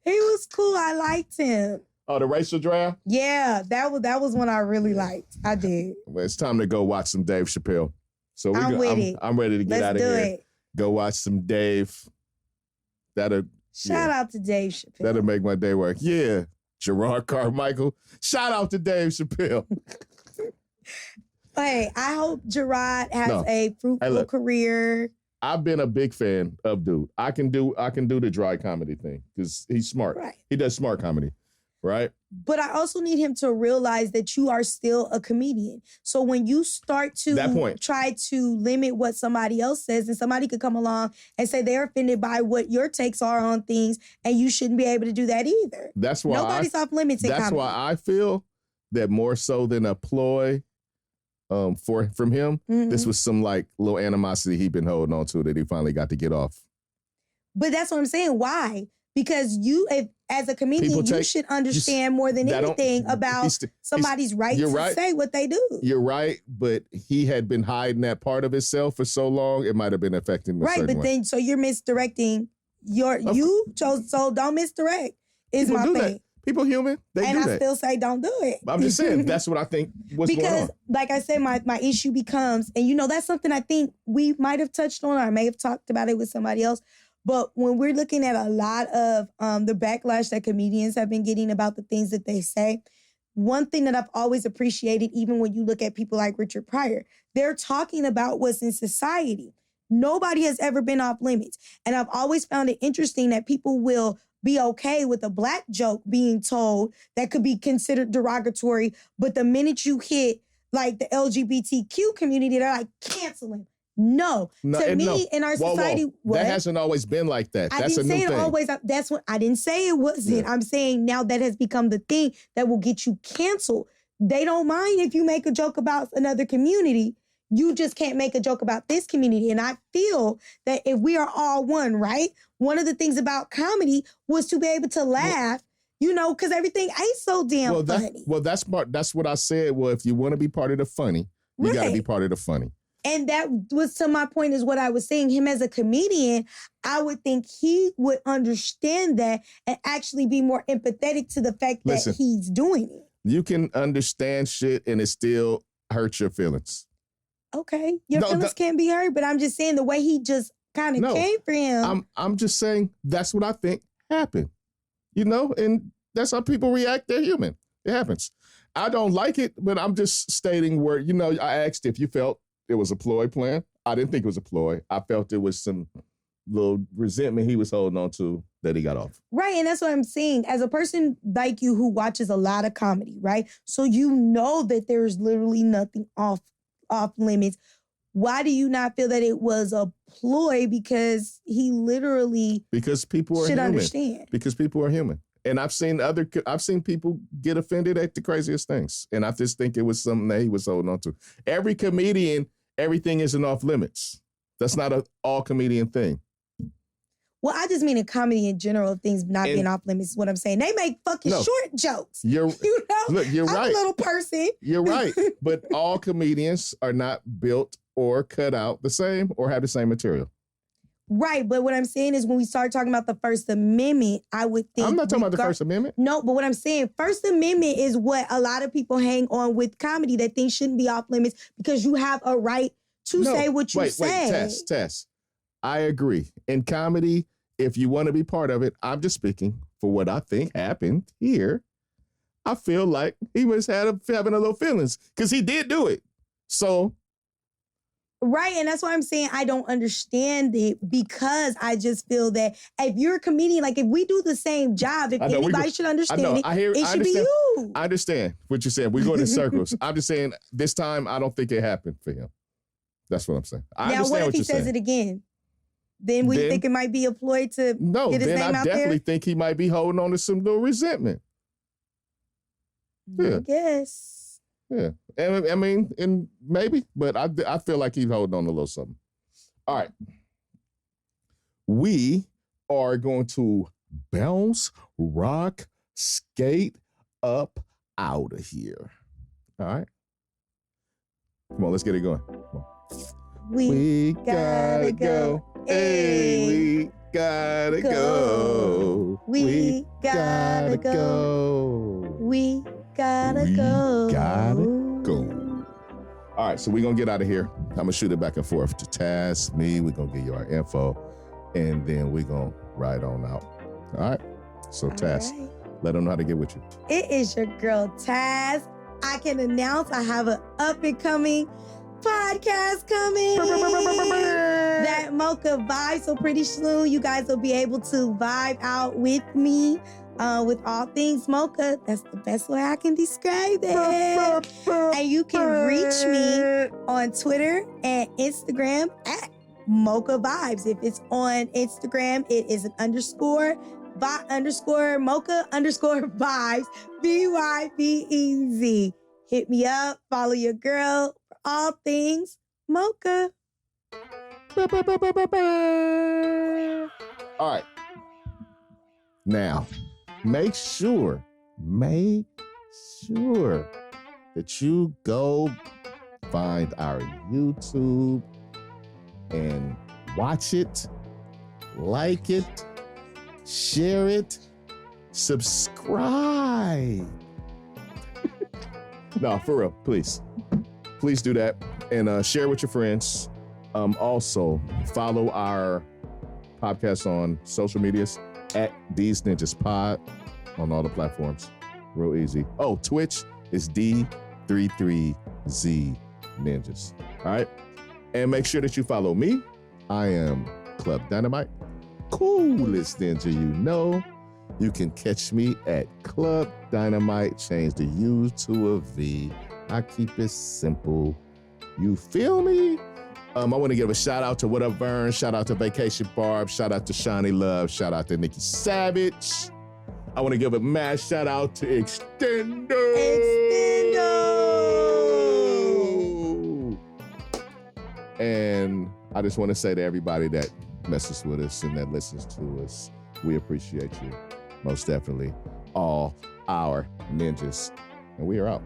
He was cool. I liked him. Oh, the racial draft? Yeah, that was one I really liked. I did. Well, it's time to go watch some Dave Chappelle. So I'm ready to get out of here. Go watch some Dave. Shout out to Dave Chappelle. That'll make my day work. Yeah. Jerrod Carmichael. Shout out to Dave Chappelle. Hey, I hope Jerrod has a fruitful career. I've been a big fan of dude. I can do the dry comedy thing because he's smart. Right. He does smart comedy, right? But I also need him to realize that you are still a comedian. So when you start to try to limit what somebody else says, and somebody could come along and say they're offended by what your takes are on things, and you shouldn't be able to do that either. That's why nobody's off limits in comedy. That's why I feel that more so than a ploy from him, this was some like little animosity he'd been holding on to that he finally got to get off. But that's what I'm saying. Why? Because as a comedian, you should understand more than anything about somebody's right to say what they do. You're right, but he had been hiding that part of himself for so long, it might have been affecting him. Right, but then so you're misdirecting so don't misdirect is my thing. That. People human, they do that. And I still say don't do it. I'm just saying, that's what I think was going on. Because, like I said, my issue becomes, and that's something I think we might have touched on, or I may have talked about it with somebody else, but when we're looking at a lot of the backlash that comedians have been getting about the things that they say, one thing that I've always appreciated, even when you look at people like Richard Pryor, they're talking about what's in society. Nobody has ever been off limits. And I've always found it interesting that people will be okay with a black joke being told that could be considered derogatory, but the minute you hit like the LGBTQ community, they're like, cancel him. No. To me, in our society, that hasn't always been like that. That's a new thing. I didn't say it wasn't. Yeah. I'm saying now that has become the thing that will get you canceled. They don't mind if you make a joke about another community. you just can't make a joke about this community. And I feel that if we are all one, right? One of the things about comedy was to be able to laugh, you know, because everything ain't so damn funny. That's what I said. Well, if you want to be part of the funny, you got to be part of the funny. And that was, to my point, is what I was saying. Him as a comedian, I would think he would understand that and actually be more empathetic to the fact that he's doing it. You can understand shit and it still hurts your feelings. Okay. Your feelings can't be hurt, but I'm just saying the way he just kind of came for him. I'm just saying that's what I think happened. You know, and that's how people react. They're human. It happens. I don't like it, but I'm just stating where, you know, I asked if you felt it was a ploy plan. I didn't think it was a ploy. I felt it was some little resentment he was holding on to that he got off. Right, and that's what I'm saying. As a person like you who watches a lot of comedy, right? So you know that there's literally nothing off limits. Why do you not feel that it was a ploy? Because he literally people should understand. Because people are human. And I've seen people get offended at the craziest things. And I just think it was something that he was holding on to. Every comedian, everything isn't off limits. That's not an all comedian thing. Well, I just mean in comedy in general, things not being off limits is what I'm saying. They make fucking short jokes. You're right. I'm a little person. You're right. But all comedians are not built or cut out the same or have the same material. Right, but what I'm saying is when we start talking about the First Amendment, I would think... I'm not talking about the First Amendment. No, but what I'm saying, First Amendment is what a lot of people hang on with comedy, that things shouldn't be off limits because you have a right to say what you say. Tess. I agree. In comedy, if you want to be part of it, I'm just speaking for what I think happened here. I feel like he was having a little feelings because he did do it. So... Right, and that's why I'm saying I don't understand it, because I just feel that if you're a comedian, like if we do the same job, if anybody should understand it should be you. I understand what you're saying. We're going in circles. I'm just saying this time I don't think it happened for him. That's what I'm saying. Now, what if he says it again? Then we think it might be a ploy to get his name out there? I definitely think he might be holding on to some little resentment. Yeah. I guess. Yeah, and I mean, and maybe, but I feel like he's holding on to a little something. All right. We are going to bounce, rock, skate up out of here. All right. Come on, let's get it going. Come on. We gotta go. Hey, we gotta go. We gotta go. We gotta go. All right, so we're going to get out of here. I'm going to shoot it back and forth to Taz, me. We're going to give you our info, and then we're going to ride on out. All right? So, Taz, let them know how to get with you. It is your girl, Taz. I can announce I have an up-and-coming podcast coming. That Mocha vibe. So pretty soon, you guys will be able to vibe out with me. With all things Mocha. That's the best way I can describe it. And you can reach me on Twitter and Instagram at Mocha Vibes. If it's on Instagram, it is an _Mocha _Vibes, VYBEZ. Hit me up, follow your girl for all things Mocha. All right. Now, make sure that you go find our YouTube and watch it, like it, share it, subscribe. No, for real, please. Please do that and share with your friends. Also, follow our podcast on social medias at Deez Ninjas Pod on all the platforms. Real easy. Oh, Twitch is D33Z Ninjas. All right. And make sure that you follow me. I am Club Dynamite. Coolest ninja you know. You can catch me at Club Dynamite. Change the U to a V. I keep it simple. You feel me? I want to give a shout out to What Up Vern, shout out to Vacation Barb, shout out to Shanni Love, shout out to Nikki Savage. I want to give a mad shout out to Extendo. And I just want to say to everybody that messes with us and that listens to us, we appreciate you. Most definitely. All our ninjas. And we are out.